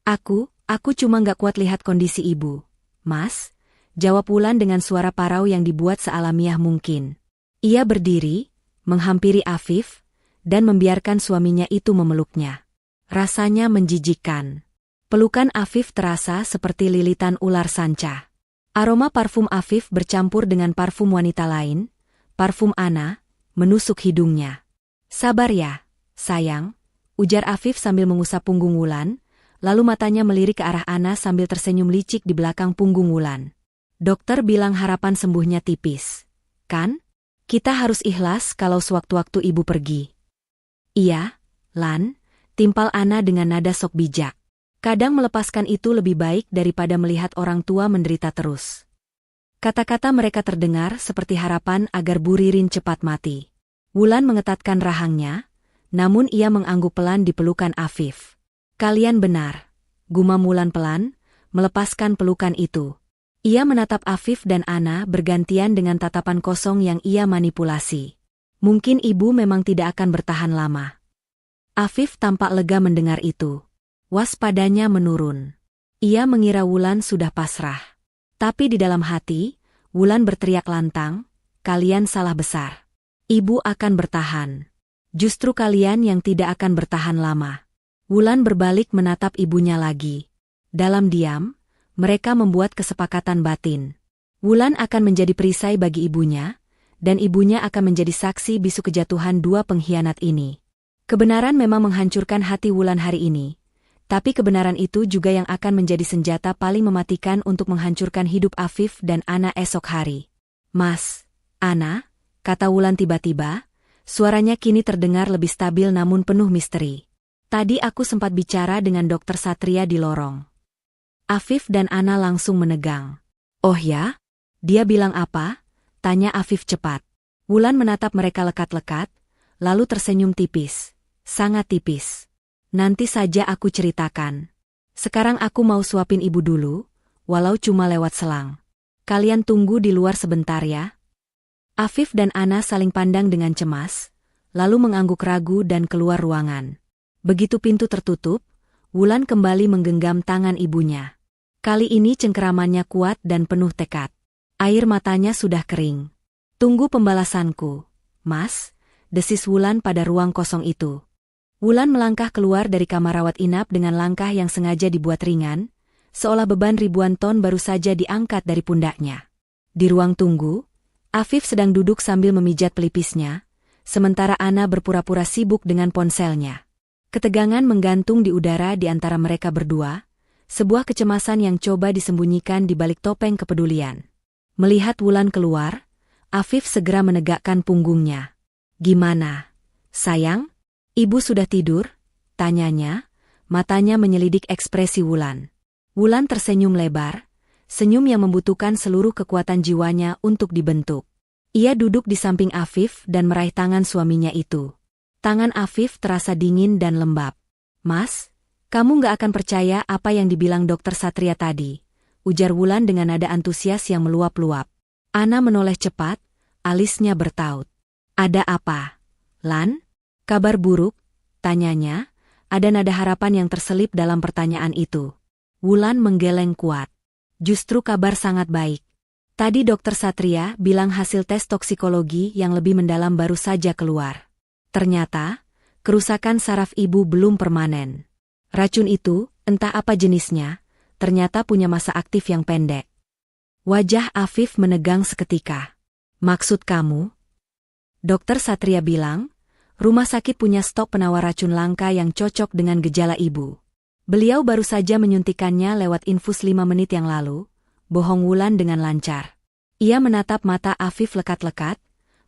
Aku cuma gak kuat lihat kondisi ibu, Mas," jawab Wulan dengan suara parau yang dibuat sealamiah mungkin. Ia berdiri, menghampiri Afif, dan membiarkan suaminya itu memeluknya. Rasanya menjijikkan. Pelukan Afif terasa seperti lilitan ular sanca. Aroma parfum Afif bercampur dengan parfum wanita lain, parfum Ana, menusuk hidungnya. "Sabar ya, sayang," ujar Afif sambil mengusap punggung Wulan, lalu matanya melirik ke arah Ana sambil tersenyum licik di belakang punggung Wulan. "Dokter bilang harapan sembuhnya tipis, kan? Kita harus ikhlas kalau sewaktu-waktu ibu pergi." "Iya, Lan," timpal Ana dengan nada sok bijak. "Kadang melepaskan itu lebih baik daripada melihat orang tua menderita terus." Kata-kata mereka terdengar seperti harapan agar Bu Ririn cepat mati. Wulan mengetatkan rahangnya, namun ia mengangguk pelan di pelukan Afif. "Kalian benar," gumam Wulan pelan, melepaskan pelukan itu. Ia menatap Afif dan Ana bergantian dengan tatapan kosong yang ia manipulasi. Mungkin ibu memang tidak akan bertahan lama. Afif tampak lega mendengar itu. Waspadanya menurun. Ia mengira Wulan sudah pasrah. Tapi di dalam hati, Wulan berteriak lantang, "Kalian salah besar. Ibu akan bertahan. Justru kalian yang tidak akan bertahan lama." Wulan berbalik menatap ibunya lagi. Dalam diam, mereka membuat kesepakatan batin. Wulan akan menjadi perisai bagi ibunya, dan ibunya akan menjadi saksi bisu kejatuhan dua pengkhianat ini. Kebenaran memang menghancurkan hati Wulan hari ini, tapi kebenaran itu juga yang akan menjadi senjata paling mematikan untuk menghancurkan hidup Afif dan Ana esok hari. "Mas, Ana," kata Wulan tiba-tiba, suaranya kini terdengar lebih stabil namun penuh misteri. "Tadi aku sempat bicara dengan Dokter Satria di lorong." Afif dan Ana langsung menegang. "Oh ya? Dia bilang apa?" tanya Afif cepat. Wulan menatap mereka lekat-lekat, lalu tersenyum tipis. Sangat tipis. "Nanti saja aku ceritakan. Sekarang aku mau suapin ibu dulu, walau cuma lewat selang. Kalian tunggu di luar sebentar ya. Afif dan Ana saling pandang dengan cemas, lalu mengangguk ragu dan keluar ruangan. Begitu pintu tertutup, Wulan kembali menggenggam tangan ibunya. Kali ini cengkeramannya kuat dan penuh tekad. Air matanya sudah kering. Tunggu pembalasanku, Mas, desis Wulan pada ruang kosong itu. Wulan melangkah keluar dari kamar rawat inap dengan langkah yang sengaja dibuat ringan, seolah beban ribuan ton baru saja diangkat dari pundaknya. Di ruang tunggu, Afif sedang duduk sambil memijat pelipisnya, sementara Ana berpura-pura sibuk dengan ponselnya. Ketegangan menggantung di udara di antara mereka berdua, sebuah kecemasan yang coba disembunyikan di balik topeng kepedulian. Melihat Wulan keluar, Afif segera menegakkan punggungnya. "Gimana, sayang? Ibu sudah tidur?" tanyanya, matanya menyelidik ekspresi Wulan. Wulan tersenyum lebar, senyum yang membutuhkan seluruh kekuatan jiwanya untuk dibentuk. Ia duduk di samping Afif dan meraih tangan suaminya itu. Tangan Afif terasa dingin dan lembab. "Mas, kamu nggak akan percaya apa yang dibilang Dokter Satria tadi," ujar Wulan dengan nada antusias yang meluap-luap. Ana menoleh cepat, alisnya bertaut. "Ada apa, Lan? Kabar buruk?" tanyanya, ada nada harapan yang terselip dalam pertanyaan itu. Wulan menggeleng kuat. "Justru kabar sangat baik. Tadi Dokter Satria bilang hasil tes toksikologi yang lebih mendalam baru saja keluar. Ternyata, kerusakan saraf ibu belum permanen. Racun itu, entah apa jenisnya, ternyata punya masa aktif yang pendek." Wajah Afif menegang seketika. "Maksud kamu?" Dokter Satria bilang, rumah sakit punya stok penawar racun langka yang cocok dengan gejala ibu. Beliau baru saja menyuntikannya lewat infus 5 menit yang lalu, bohong Wulan dengan lancar. Ia menatap mata Afif lekat-lekat,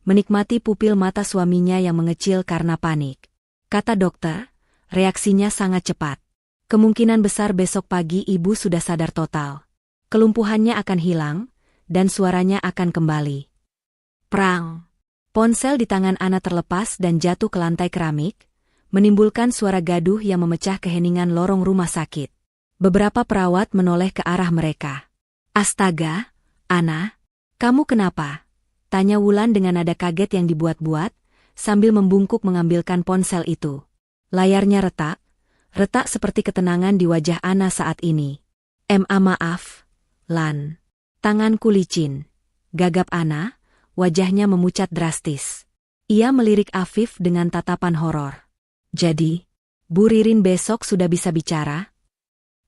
menikmati pupil mata suaminya yang mengecil karena panik. Kata dokter, reaksinya sangat cepat. Kemungkinan besar besok pagi ibu sudah sadar total. Kelumpuhannya akan hilang, dan suaranya akan kembali. Prang! Ponsel di tangan Ana terlepas dan jatuh ke lantai keramik, menimbulkan suara gaduh yang memecah keheningan lorong rumah sakit. Beberapa perawat menoleh ke arah mereka. "Astaga, Ana, kamu kenapa?" tanya Wulan dengan nada kaget yang dibuat-buat, sambil membungkuk mengambilkan ponsel itu. Layarnya retak, retak seperti ketenangan di wajah Ana saat ini. Maaf, Lan. Tanganku licin," gagap Ana. Wajahnya memucat drastis. Ia melirik Afif dengan tatapan horor. "Jadi, Bu Ririn besok sudah bisa bicara?"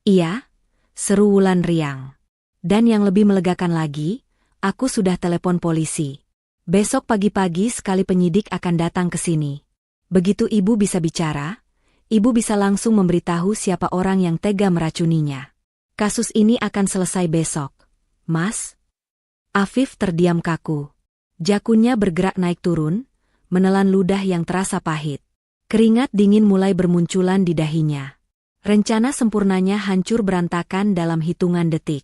"Iya," seru Wulan riang. "Dan yang lebih melegakan lagi, aku sudah telepon polisi. Besok pagi-pagi sekali penyidik akan datang ke sini. Begitu ibu bisa bicara, ibu bisa langsung memberitahu siapa orang yang tega meracuninya. Kasus ini akan selesai besok, Mas." Afif terdiam kaku. Jakunnya bergerak naik turun, menelan ludah yang terasa pahit. Keringat dingin mulai bermunculan di dahinya. Rencana sempurnanya hancur berantakan dalam hitungan detik.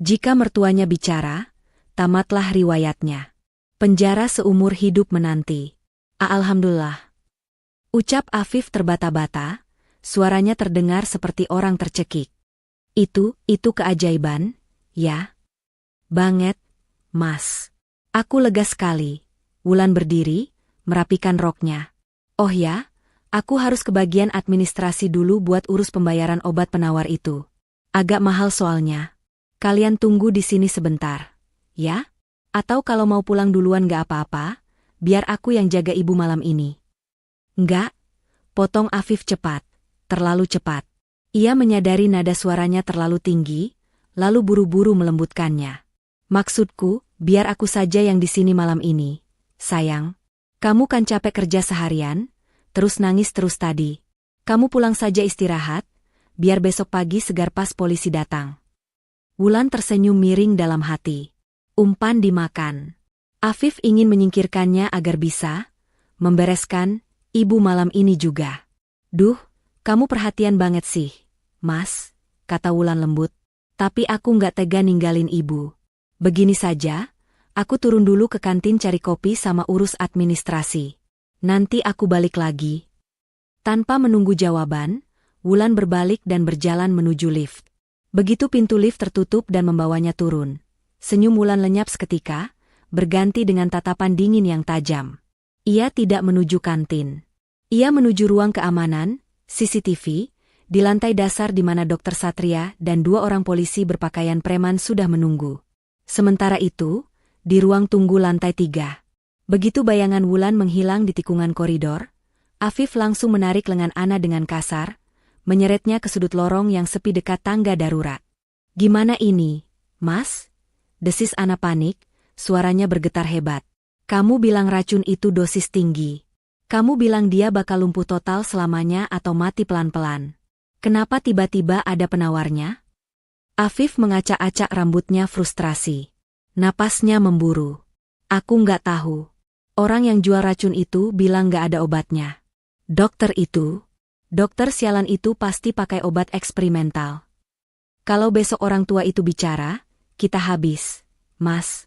Jika mertuanya bicara, tamatlah riwayatnya. Penjara seumur hidup menanti. Alhamdulillah. Ucap Afif terbata-bata, suaranya terdengar seperti orang tercekik. Itu keajaiban, ya? Banget, Mas. Aku lega sekali." Wulan berdiri, merapikan roknya. "Oh ya, aku harus ke bagian administrasi dulu buat urus pembayaran obat penawar itu. Agak mahal soalnya. Kalian tunggu di sini sebentar, ya? Atau kalau mau pulang duluan gak apa-apa, biar aku yang jaga ibu malam ini." "Enggak," potong Afif cepat, terlalu cepat. Ia menyadari nada suaranya terlalu tinggi, lalu buru-buru melembutkannya. "Maksudku, biar aku saja yang di sini malam ini, sayang. Kamu kan capek kerja seharian, terus nangis terus tadi. Kamu pulang saja istirahat, biar besok pagi segar pas polisi datang." Wulan tersenyum miring dalam hati. Umpan dimakan. Afif ingin menyingkirkannya agar bisa membereskan ibu malam ini juga. "Duh, kamu perhatian banget sih, Mas," kata Wulan lembut. "Tapi aku nggak tega ninggalin ibu. Begini saja, aku turun dulu ke kantin cari kopi sama urus administrasi. Nanti aku balik lagi." Tanpa menunggu jawaban, Wulan berbalik dan berjalan menuju lift. Begitu pintu lift tertutup dan membawanya turun, senyum Wulan lenyap seketika, berganti dengan tatapan dingin yang tajam. Ia tidak menuju kantin. Ia menuju ruang keamanan, CCTV, di lantai dasar di mana Dr. Satria dan 2 orang polisi berpakaian preman sudah menunggu. Sementara itu, di ruang tunggu lantai 3. Begitu bayangan Wulan menghilang di tikungan koridor, Afif langsung menarik lengan Ana dengan kasar, menyeretnya ke sudut lorong yang sepi dekat tangga darurat. "Gimana ini, Mas?" desis Ana panik, suaranya bergetar hebat. "Kamu bilang racun itu dosis tinggi. Kamu bilang dia bakal lumpuh total selamanya atau mati pelan-pelan. Kenapa tiba-tiba ada penawarnya?" Afif mengacak-acak rambutnya frustrasi. Napasnya memburu. "Aku nggak tahu. Orang yang jual racun itu bilang nggak ada obatnya. Dokter sialan itu pasti pakai obat eksperimental. Kalau besok orang tua itu bicara, kita habis, Mas."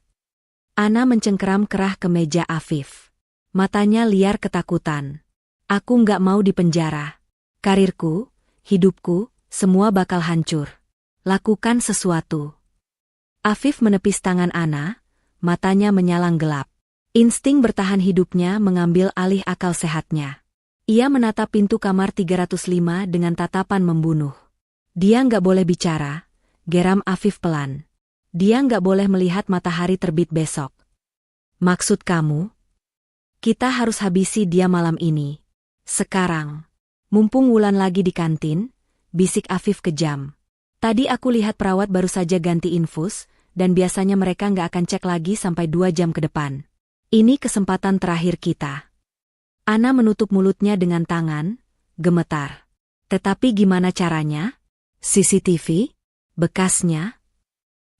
Ana mencengkeram kerah ke meja Afif. Matanya liar ketakutan. "Aku nggak mau dipenjara. Karirku, hidupku, semua bakal hancur. Lakukan sesuatu." Afif menepis tangan Ana, matanya menyalang gelap. Insting bertahan hidupnya mengambil alih akal sehatnya. Ia menatap pintu kamar 305 dengan tatapan membunuh. "Dia nggak boleh bicara," geram Afif pelan. "Dia nggak boleh melihat matahari terbit besok." "Maksud kamu?" "Kita harus habisi dia malam ini. Sekarang. Mumpung Wulan lagi di kantin," bisik Afif kejam. "Tadi aku lihat perawat baru saja ganti infus, dan biasanya mereka nggak akan cek lagi sampai 2 jam ke depan. Ini kesempatan terakhir kita." Ana menutup mulutnya dengan tangan, gemetar. "Tetapi gimana caranya? CCTV? Bekasnya?"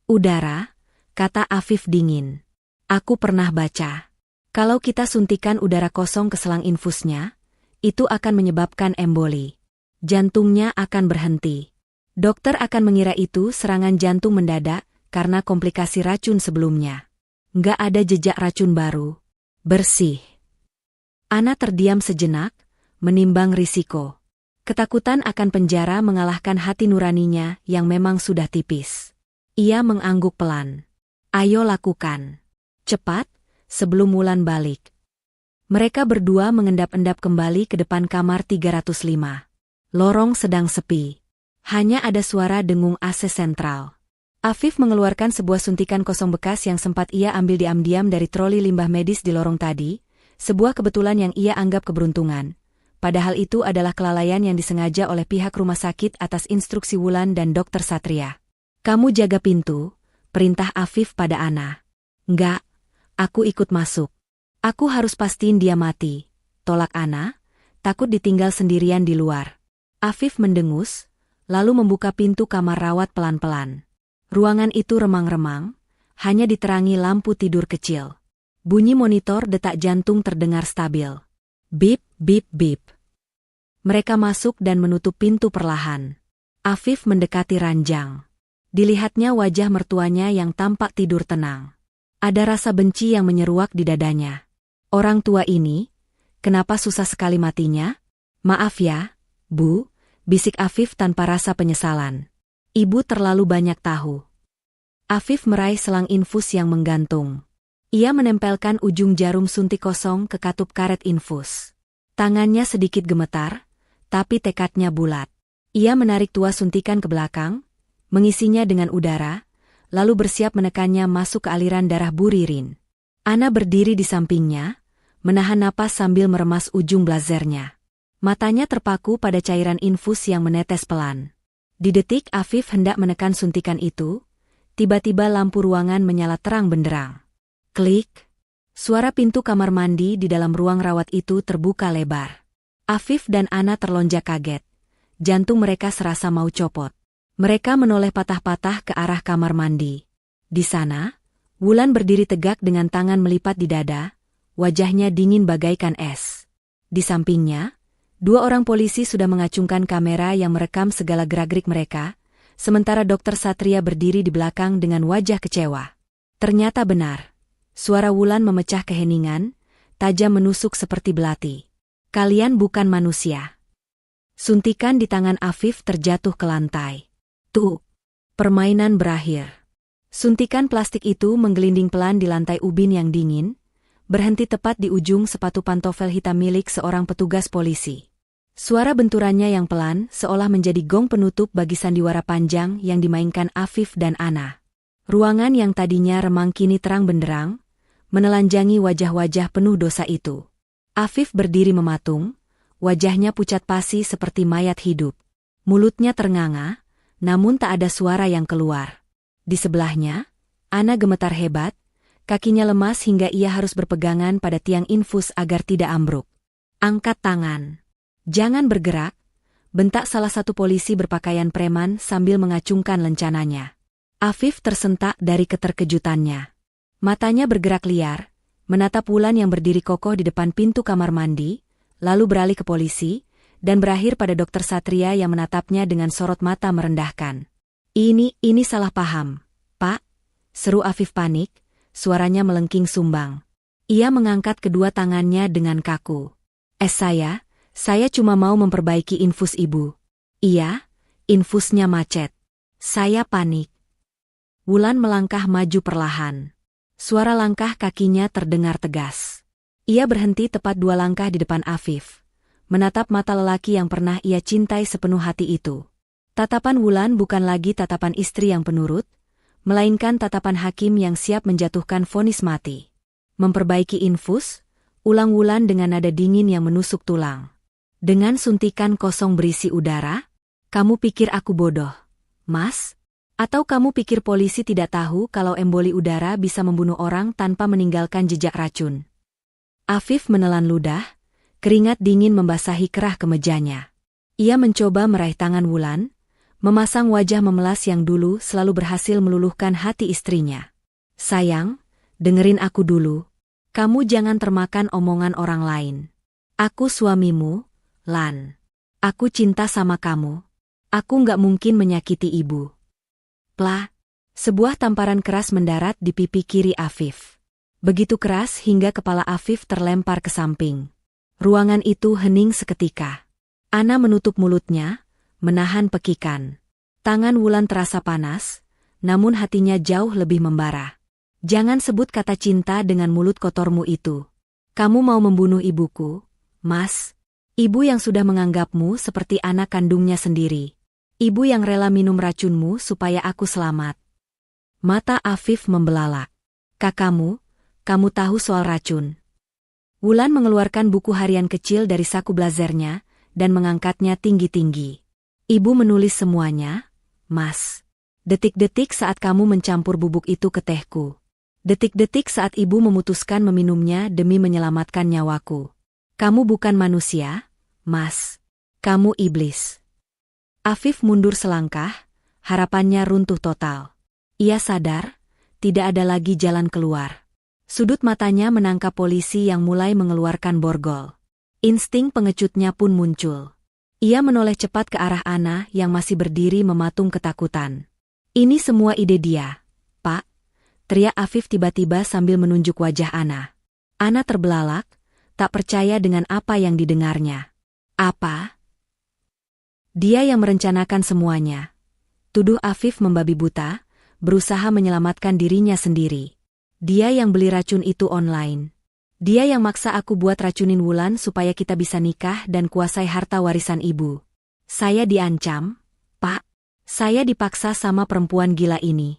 "Udara," kata Afif dingin. "Aku pernah baca. Kalau kita suntikan udara kosong ke selang infusnya, itu akan menyebabkan emboli. Jantungnya akan berhenti. Dokter akan mengira itu serangan jantung mendadak karena komplikasi racun sebelumnya. Nggak ada jejak racun baru. Bersih." Ana terdiam sejenak, menimbang risiko. Ketakutan akan penjara mengalahkan hati nuraninya yang memang sudah tipis. Ia mengangguk pelan. "Ayo lakukan. Cepat, sebelum Wulan balik." Mereka berdua mengendap-endap kembali ke depan kamar 305. Lorong sedang sepi. Hanya ada suara dengung AC sentral. Afif mengeluarkan sebuah suntikan kosong bekas yang sempat ia ambil diam-diam dari troli limbah medis di lorong tadi, sebuah kebetulan yang ia anggap keberuntungan. Padahal itu adalah kelalaian yang disengaja oleh pihak rumah sakit atas instruksi Wulan dan Dr. Satria. "Kamu jaga pintu," perintah Afif pada Ana. "Enggak, aku ikut masuk. Aku harus pastiin dia mati," tolak Ana, takut ditinggal sendirian di luar. Afif mendengus, lalu membuka pintu kamar rawat pelan-pelan. Ruangan itu remang-remang, hanya diterangi lampu tidur kecil. Bunyi monitor detak jantung terdengar stabil. Bip, bip, bip. Mereka masuk dan menutup pintu perlahan. Afif mendekati ranjang. Dilihatnya wajah mertuanya yang tampak tidur tenang. Ada rasa benci yang menyeruak di dadanya. Orang tua ini, kenapa susah sekali matinya? "Maaf ya, Bu," bisik Afif tanpa rasa penyesalan. "Ibu terlalu banyak tahu." Afif meraih selang infus yang menggantung. Ia menempelkan ujung jarum suntik kosong ke katup karet infus. Tangannya sedikit gemetar, tapi tekadnya bulat. Ia menarik tuas suntikan ke belakang, mengisinya dengan udara, lalu bersiap menekannya masuk ke aliran darah Bu Ririn. Ana berdiri di sampingnya, menahan napas sambil meremas ujung blazernya. Matanya terpaku pada cairan infus yang menetes pelan. Di detik Afif hendak menekan suntikan itu, tiba-tiba lampu ruangan menyala terang benderang. Klik. Suara pintu kamar mandi di dalam ruang rawat itu terbuka lebar. Afif dan Ana terlonjak kaget. Jantung mereka serasa mau copot. Mereka menoleh patah-patah ke arah kamar mandi. Di sana, Wulan berdiri tegak dengan tangan melipat di dada, wajahnya dingin bagaikan es. Di sampingnya, 2 orang polisi sudah mengacungkan kamera yang merekam segala gerak-gerik mereka, sementara Dr. Satria berdiri di belakang dengan wajah kecewa. Ternyata benar. Suara Wulan memecah keheningan, tajam menusuk seperti belati. "Kalian bukan manusia. Suntikan di tangan Afif terjatuh ke lantai. Tuh, permainan berakhir. Suntikan plastik itu menggelinding pelan di lantai ubin yang dingin, berhenti tepat di ujung sepatu pantofel hitam milik seorang petugas polisi. Suara benturannya yang pelan seolah menjadi gong penutup bagi sandiwara panjang yang dimainkan Afif dan Ana. Ruangan yang tadinya remang kini terang benderang, menelanjangi wajah-wajah penuh dosa itu. Afif berdiri mematung, wajahnya pucat pasi seperti mayat hidup. Mulutnya ternganga, namun tak ada suara yang keluar. Di sebelahnya, Ana gemetar hebat, kakinya lemas hingga ia harus berpegangan pada tiang infus agar tidak ambruk. Angkat tangan. Jangan bergerak, bentak salah satu polisi berpakaian preman sambil mengacungkan lencananya. Afif tersentak dari keterkejutannya. Matanya bergerak liar, menatap Wulan yang berdiri kokoh di depan pintu kamar mandi, lalu beralih ke polisi, dan berakhir pada Dokter Satria yang menatapnya dengan sorot mata merendahkan. Ini salah paham, Pak, seru Afif panik, suaranya melengking sumbang. Ia mengangkat kedua tangannya dengan kaku. Saya cuma mau memperbaiki infus ibu. Iya, infusnya macet. Saya panik. Wulan melangkah maju perlahan. Suara langkah kakinya terdengar tegas. Ia berhenti tepat 2 langkah di depan Afif, menatap mata lelaki yang pernah ia cintai sepenuh hati itu. Tatapan Wulan bukan lagi tatapan istri yang penurut, melainkan tatapan hakim yang siap menjatuhkan vonis mati. Memperbaiki infus, ulang Wulan dengan nada dingin yang menusuk tulang. Dengan suntikan kosong berisi udara, kamu pikir aku bodoh, Mas? Atau kamu pikir polisi tidak tahu kalau emboli udara bisa membunuh orang tanpa meninggalkan jejak racun? Afif menelan ludah, keringat dingin membasahi kerah kemejanya. Ia mencoba meraih tangan Wulan, memasang wajah memelas yang dulu selalu berhasil meluluhkan hati istrinya. Sayang, dengerin aku dulu. Kamu jangan termakan omongan orang lain. Aku suamimu, Lan. Aku cinta sama kamu. Aku nggak mungkin menyakiti ibu. Plah, sebuah tamparan keras mendarat di pipi kiri Afif. Begitu keras hingga kepala Afif terlempar ke samping. Ruangan itu hening seketika. Ana menutup mulutnya, menahan pekikan. Tangan Wulan terasa panas, namun hatinya jauh lebih membara. Jangan sebut kata cinta dengan mulut kotormu itu. Kamu mau membunuh ibuku, Mas? Ibu yang sudah menganggapmu seperti anak kandungnya sendiri. Ibu yang rela minum racunmu supaya aku selamat. Mata Afif membelalak. Kakakmu, kamu tahu soal racun? Wulan mengeluarkan buku harian kecil dari saku blazernya dan mengangkatnya tinggi-tinggi. Ibu menulis semuanya, Mas. Detik-detik saat kamu mencampur bubuk itu ke tehku. Detik-detik saat ibu memutuskan meminumnya demi menyelamatkan nyawaku. Kamu bukan manusia, Mas. Kamu iblis. Afif mundur selangkah, harapannya runtuh total. Ia sadar, tidak ada lagi jalan keluar. Sudut matanya menangkap polisi yang mulai mengeluarkan borgol. Insting pengecutnya pun muncul. Ia menoleh cepat ke arah Ana yang masih berdiri mematung ketakutan. Ini semua ide dia, Pak, teriak Afif tiba-tiba sambil menunjuk wajah Ana. Ana terbelalak, tak percaya dengan apa yang didengarnya. Apa? Dia yang merencanakan semuanya. Tuduh Afif membabi buta, berusaha menyelamatkan dirinya sendiri. Dia yang beli racun itu online. Dia yang maksa aku buat racunin Wulan supaya kita bisa nikah dan kuasai harta warisan ibu. Saya diancam, Pak. Saya dipaksa sama perempuan gila ini.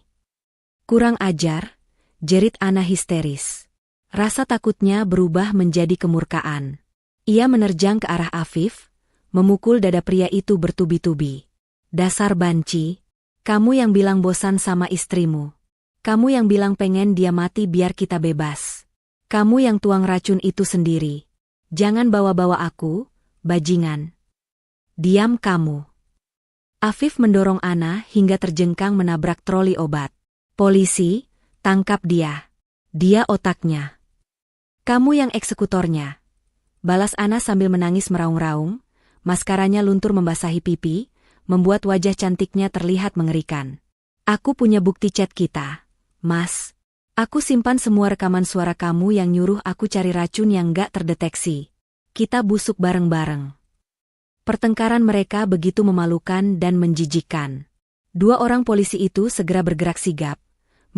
Kurang ajar, jerit Ana histeris. Rasa takutnya berubah menjadi kemurkaan. Ia menerjang ke arah Afif, memukul dada pria itu bertubi-tubi. Dasar banci, kamu yang bilang bosan sama istrimu. Kamu yang bilang pengen dia mati biar kita bebas. Kamu yang tuang racun itu sendiri. Jangan bawa-bawa aku, bajingan. Diam kamu. Afif mendorong Ana hingga terjengkang menabrak troli obat. Polisi, tangkap dia. Dia otaknya. Kamu yang eksekutornya. Balas Ana sambil menangis meraung-raung, maskaranya luntur membasahi pipi, membuat wajah cantiknya terlihat mengerikan. Aku punya bukti chat kita. Mas, aku simpan semua rekaman suara kamu yang nyuruh aku cari racun yang gak terdeteksi. Kita busuk bareng-bareng. Pertengkaran mereka begitu memalukan dan menjijikkan. Dua orang polisi itu segera bergerak sigap,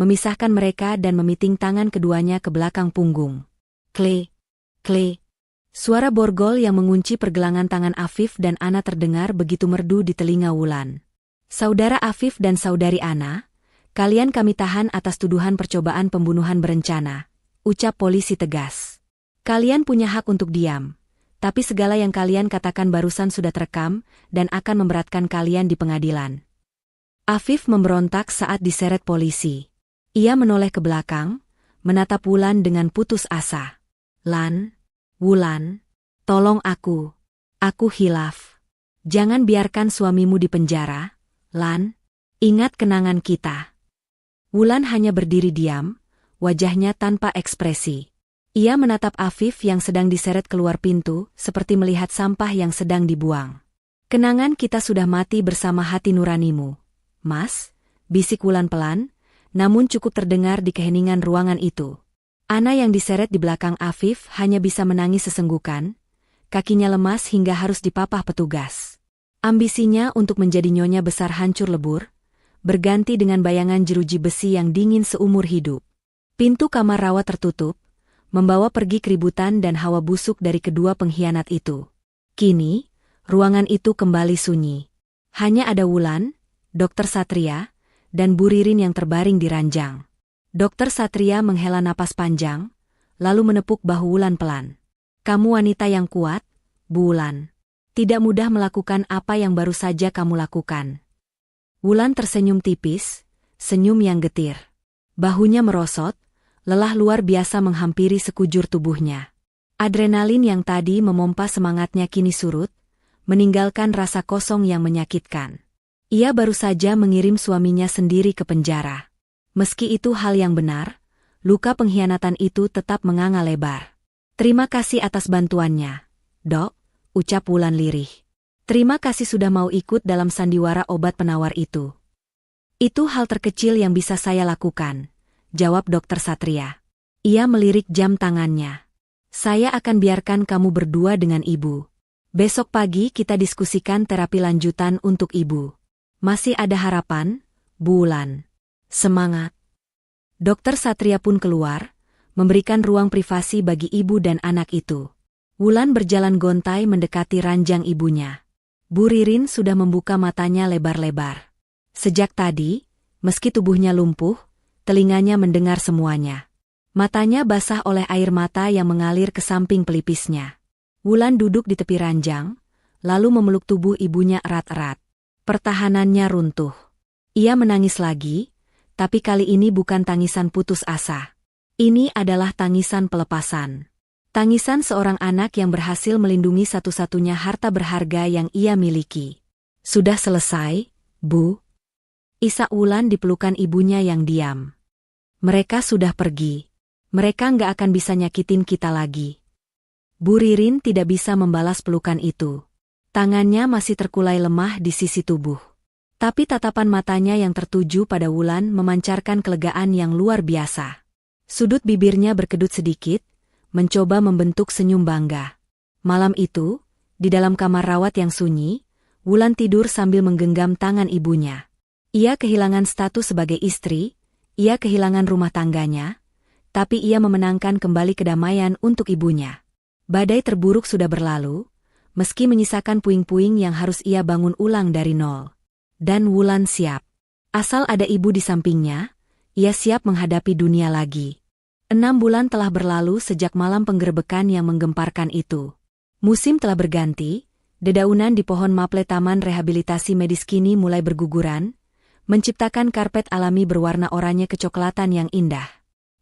memisahkan mereka dan memiting tangan keduanya ke belakang punggung. Kle, kle. Suara borgol yang mengunci pergelangan tangan Afif dan Ana terdengar begitu merdu di telinga Wulan. Saudara Afif dan saudari Ana, kalian kami tahan atas tuduhan percobaan pembunuhan berencana, ucap polisi tegas. Kalian punya hak untuk diam, tapi segala yang kalian katakan barusan sudah terekam dan akan memberatkan kalian di pengadilan. Afif memberontak saat diseret polisi. Ia menoleh ke belakang, menatap Wulan dengan putus asa. Lan, Wulan, tolong aku hilaf. Jangan biarkan suamimu di penjara, Lan, ingat kenangan kita. Wulan hanya berdiri diam, wajahnya tanpa ekspresi. Ia menatap Afif yang sedang diseret keluar pintu, seperti melihat sampah yang sedang dibuang. Kenangan kita sudah mati bersama hati nuranimu, Mas, bisik Wulan pelan, namun cukup terdengar di keheningan ruangan itu. Ana yang diseret di belakang Afif hanya bisa menangis sesenggukan, kakinya lemas hingga harus dipapah petugas. Ambisinya untuk menjadi nyonya besar hancur lebur, berganti dengan bayangan jeruji besi yang dingin seumur hidup. Pintu kamar rawat tertutup, membawa pergi keributan dan hawa busuk dari kedua pengkhianat itu. Kini, ruangan itu kembali sunyi. Hanya ada Wulan, Dokter Satria, dan Bu Ririn yang terbaring di ranjang. Dokter Satria menghela napas panjang, lalu menepuk bahu Wulan pelan. Kamu wanita yang kuat, Bu Wulan. Tidak mudah melakukan apa yang baru saja kamu lakukan. Wulan tersenyum tipis, senyum yang getir. Bahunya merosot, lelah luar biasa menghampiri sekujur tubuhnya. Adrenalin yang tadi memompa semangatnya kini surut, meninggalkan rasa kosong yang menyakitkan. Ia baru saja mengirim suaminya sendiri ke penjara. Meski itu hal yang benar, luka pengkhianatan itu tetap menganga lebar. Terima kasih atas bantuannya, Dok, ucap Wulan lirih. Terima kasih sudah mau ikut dalam sandiwara obat penawar itu. Itu hal terkecil yang bisa saya lakukan, jawab Dokter Satria. Ia melirik jam tangannya. Saya akan biarkan kamu berdua dengan ibu. Besok pagi kita diskusikan terapi lanjutan untuk ibu. Masih ada harapan, Bu Wulan. Semangat. Dokter Satria pun keluar, memberikan ruang privasi bagi ibu dan anak itu. Wulan berjalan gontai mendekati ranjang ibunya. Bu Ririn sudah membuka matanya lebar-lebar. Sejak tadi, meski tubuhnya lumpuh, telinganya mendengar semuanya. Matanya basah oleh air mata yang mengalir ke samping pelipisnya. Wulan duduk di tepi ranjang, lalu memeluk tubuh ibunya erat-erat. Pertahanannya runtuh. Ia menangis lagi, tapi kali ini bukan tangisan putus asa. Ini adalah tangisan pelepasan. Tangisan seorang anak yang berhasil melindungi satu-satunya harta berharga yang ia miliki. Sudah selesai, Bu? Isak Wulan di pelukan ibunya yang diam. Mereka sudah pergi. Mereka nggak akan bisa nyakitin kita lagi. Bu Ririn tidak bisa membalas pelukan itu. Tangannya masih terkulai lemah di sisi tubuh. Tapi tatapan matanya yang tertuju pada Wulan memancarkan kelegaan yang luar biasa. Sudut bibirnya berkedut sedikit, mencoba membentuk senyum bangga. Malam itu, di dalam kamar rawat yang sunyi, Wulan tidur sambil menggenggam tangan ibunya. Ia kehilangan status sebagai istri, ia kehilangan rumah tangganya, tapi ia memenangkan kembali kedamaian untuk ibunya. Badai terburuk sudah berlalu, meski menyisakan puing-puing yang harus ia bangun ulang dari nol. Dan Wulan siap. Asal ada ibu di sampingnya, ia siap menghadapi dunia lagi. 6 bulan telah berlalu sejak malam penggerebekan yang menggemparkan itu. Musim telah berganti, dedaunan di pohon maple taman rehabilitasi medis kini mulai berguguran, menciptakan karpet alami berwarna oranye kecoklatan yang indah.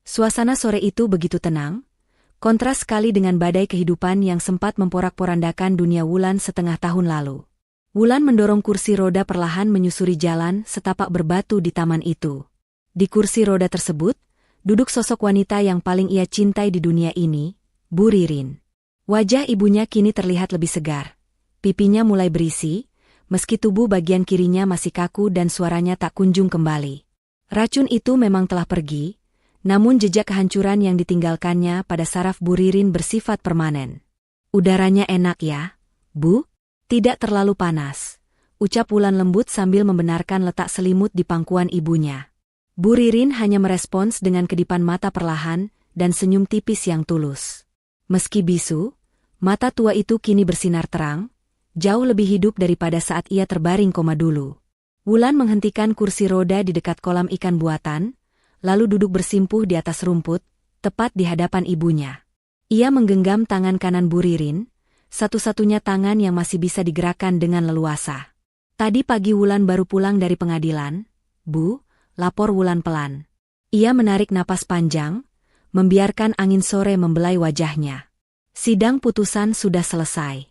Suasana sore itu begitu tenang, kontras sekali dengan badai kehidupan yang sempat memporak-porandakan dunia Wulan setengah tahun lalu. Wulan mendorong kursi roda perlahan menyusuri jalan setapak berbatu di taman itu. Di kursi roda tersebut, duduk sosok wanita yang paling ia cintai di dunia ini, Bu Ririn. Wajah ibunya kini terlihat lebih segar. Pipinya mulai berisi, meski tubuh bagian kirinya masih kaku dan suaranya tak kunjung kembali. Racun itu memang telah pergi, namun jejak kehancuran yang ditinggalkannya pada saraf Bu Ririn bersifat permanen. Udaranya enak ya, Bu? Tidak terlalu panas, ucap Wulan lembut sambil membenarkan letak selimut di pangkuan ibunya. Bu Ririn hanya merespons dengan kedipan mata perlahan dan senyum tipis yang tulus. Meski bisu, mata tua itu kini bersinar terang, jauh lebih hidup daripada saat ia terbaring koma dulu. Wulan menghentikan kursi roda di dekat kolam ikan buatan, lalu duduk bersimpuh di atas rumput, tepat di hadapan ibunya. Ia menggenggam tangan kanan Bu Ririn, satu-satunya tangan yang masih bisa digerakkan dengan leluasa. Tadi pagi Wulan baru pulang dari pengadilan, Bu, lapor Wulan pelan. Ia menarik napas panjang, membiarkan angin sore membelai wajahnya. Sidang putusan sudah selesai.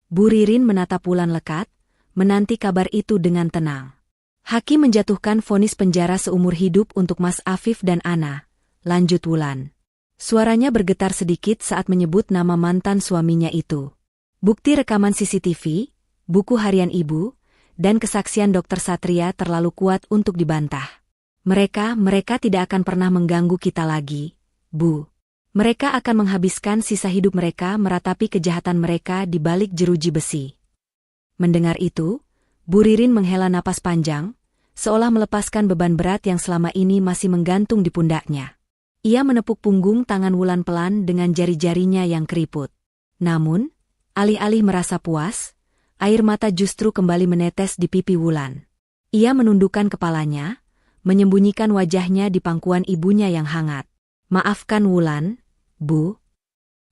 Bu Ririn menatap Wulan lekat, menanti kabar itu dengan tenang. Hakim menjatuhkan vonis penjara seumur hidup untuk Mas Afif dan Ana, lanjut Wulan. Suaranya bergetar sedikit saat menyebut nama mantan suaminya itu. Bukti rekaman CCTV, buku harian ibu, dan kesaksian Dr. Satria terlalu kuat untuk dibantah. Mereka tidak akan pernah mengganggu kita lagi, Bu. Mereka akan menghabiskan sisa hidup mereka meratapi kejahatan mereka di balik jeruji besi. Mendengar itu, Bu Ririn menghela napas panjang, seolah melepaskan beban berat yang selama ini masih menggantung di pundaknya. Ia menepuk punggung tangan Wulan pelan dengan jari-jarinya yang keriput. Namun, alih-alih merasa puas, air mata justru kembali menetes di pipi Wulan. Ia menundukkan kepalanya, menyembunyikan wajahnya di pangkuan ibunya yang hangat. Maafkan Wulan, Bu.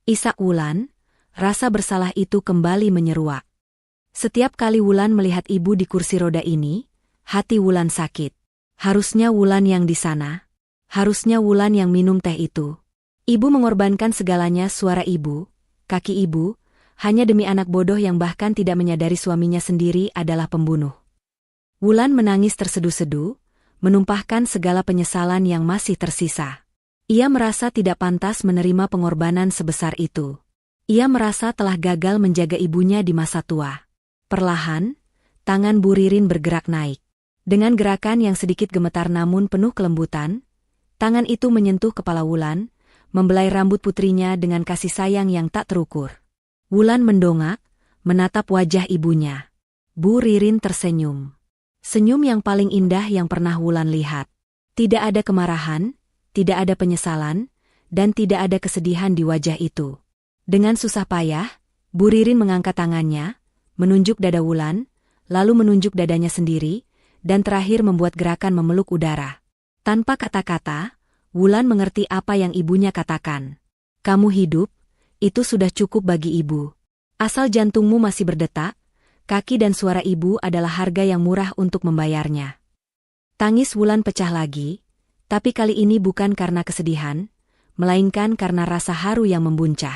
Isak Wulan, rasa bersalah itu kembali menyeruak. Setiap kali Wulan melihat ibu di kursi roda ini, hati Wulan sakit. Harusnya Wulan yang di sana. Harusnya Wulan yang minum teh itu. Ibu mengorbankan segalanya, suara ibu, kaki ibu, hanya demi anak bodoh yang bahkan tidak menyadari suaminya sendiri adalah pembunuh. Wulan menangis terseduh-seduh, menumpahkan segala penyesalan yang masih tersisa. Ia merasa tidak pantas menerima pengorbanan sebesar itu. Ia merasa telah gagal menjaga ibunya di masa tua. Perlahan, tangan Bu Ririn bergerak naik. Dengan gerakan yang sedikit gemetar namun penuh kelembutan, tangan itu menyentuh kepala Wulan, membelai rambut putrinya dengan kasih sayang yang tak terukur. Wulan mendongak, menatap wajah ibunya. Bu Ririn tersenyum. Senyum yang paling indah yang pernah Wulan lihat. Tidak ada kemarahan, tidak ada penyesalan, dan tidak ada kesedihan di wajah itu. Dengan susah payah, Bu Ririn mengangkat tangannya, menunjuk dada Wulan, lalu menunjuk dadanya sendiri, dan terakhir membuat gerakan memeluk udara. Tanpa kata-kata, Wulan mengerti apa yang ibunya katakan. Kamu hidup, itu sudah cukup bagi ibu. Asal jantungmu masih berdetak, kaki dan suara ibu adalah harga yang murah untuk membayarnya. Tangis Wulan pecah lagi, tapi kali ini bukan karena kesedihan, melainkan karena rasa haru yang membuncah.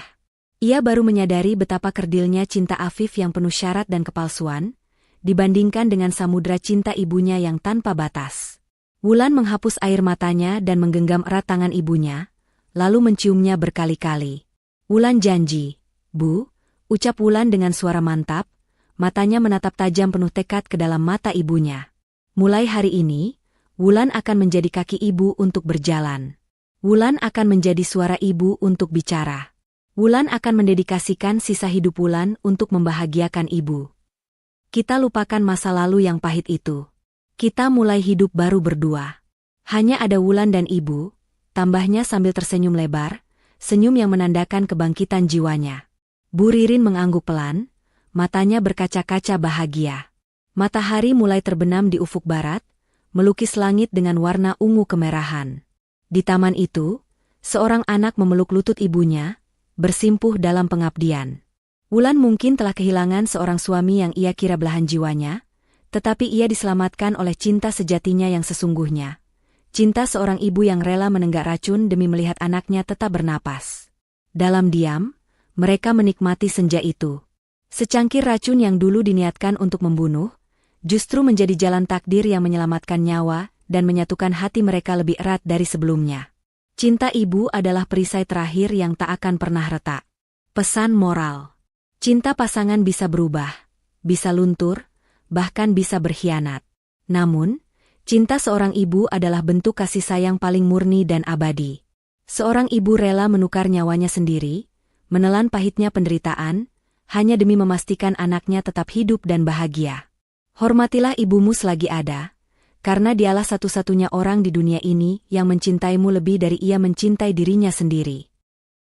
Ia baru menyadari betapa kerdilnya cinta Afif yang penuh syarat dan kepalsuan, dibandingkan dengan samudra cinta ibunya yang tanpa batas. Wulan menghapus air matanya dan menggenggam erat tangan ibunya, lalu menciumnya berkali-kali. Wulan janji, Bu, ucap Wulan dengan suara mantap, matanya menatap tajam penuh tekad ke dalam mata ibunya. Mulai hari ini, Wulan akan menjadi kaki ibu untuk berjalan. Wulan akan menjadi suara ibu untuk bicara. Wulan akan mendedikasikan sisa hidup Wulan untuk membahagiakan ibu. Kita lupakan masa lalu yang pahit itu. Kita mulai hidup baru berdua. Hanya ada Wulan dan ibu, tambahnya sambil tersenyum lebar, senyum yang menandakan kebangkitan jiwanya. Bu Ririn mengangguk pelan, matanya berkaca-kaca bahagia. Matahari mulai terbenam di ufuk barat, melukis langit dengan warna ungu kemerahan. Di taman itu, seorang anak memeluk lutut ibunya, bersimpuh dalam pengabdian. Wulan mungkin telah kehilangan seorang suami yang ia kira belahan jiwanya, tetapi ia diselamatkan oleh cinta sejatinya yang sesungguhnya. Cinta seorang ibu yang rela menenggak racun demi melihat anaknya tetap bernapas. Dalam diam, mereka menikmati senja itu. Secangkir racun yang dulu diniatkan untuk membunuh, justru menjadi jalan takdir yang menyelamatkan nyawa dan menyatukan hati mereka lebih erat dari sebelumnya. Cinta ibu adalah perisai terakhir yang tak akan pernah retak. Pesan moral. Cinta pasangan bisa berubah, bisa luntur, bahkan bisa berkhianat. Namun, cinta seorang ibu adalah bentuk kasih sayang paling murni dan abadi. Seorang ibu rela menukar nyawanya sendiri, menelan pahitnya penderitaan, hanya demi memastikan anaknya tetap hidup dan bahagia. Hormatilah ibumu selagi ada, karena dialah satu-satunya orang di dunia ini yang mencintaimu lebih dari ia mencintai dirinya sendiri.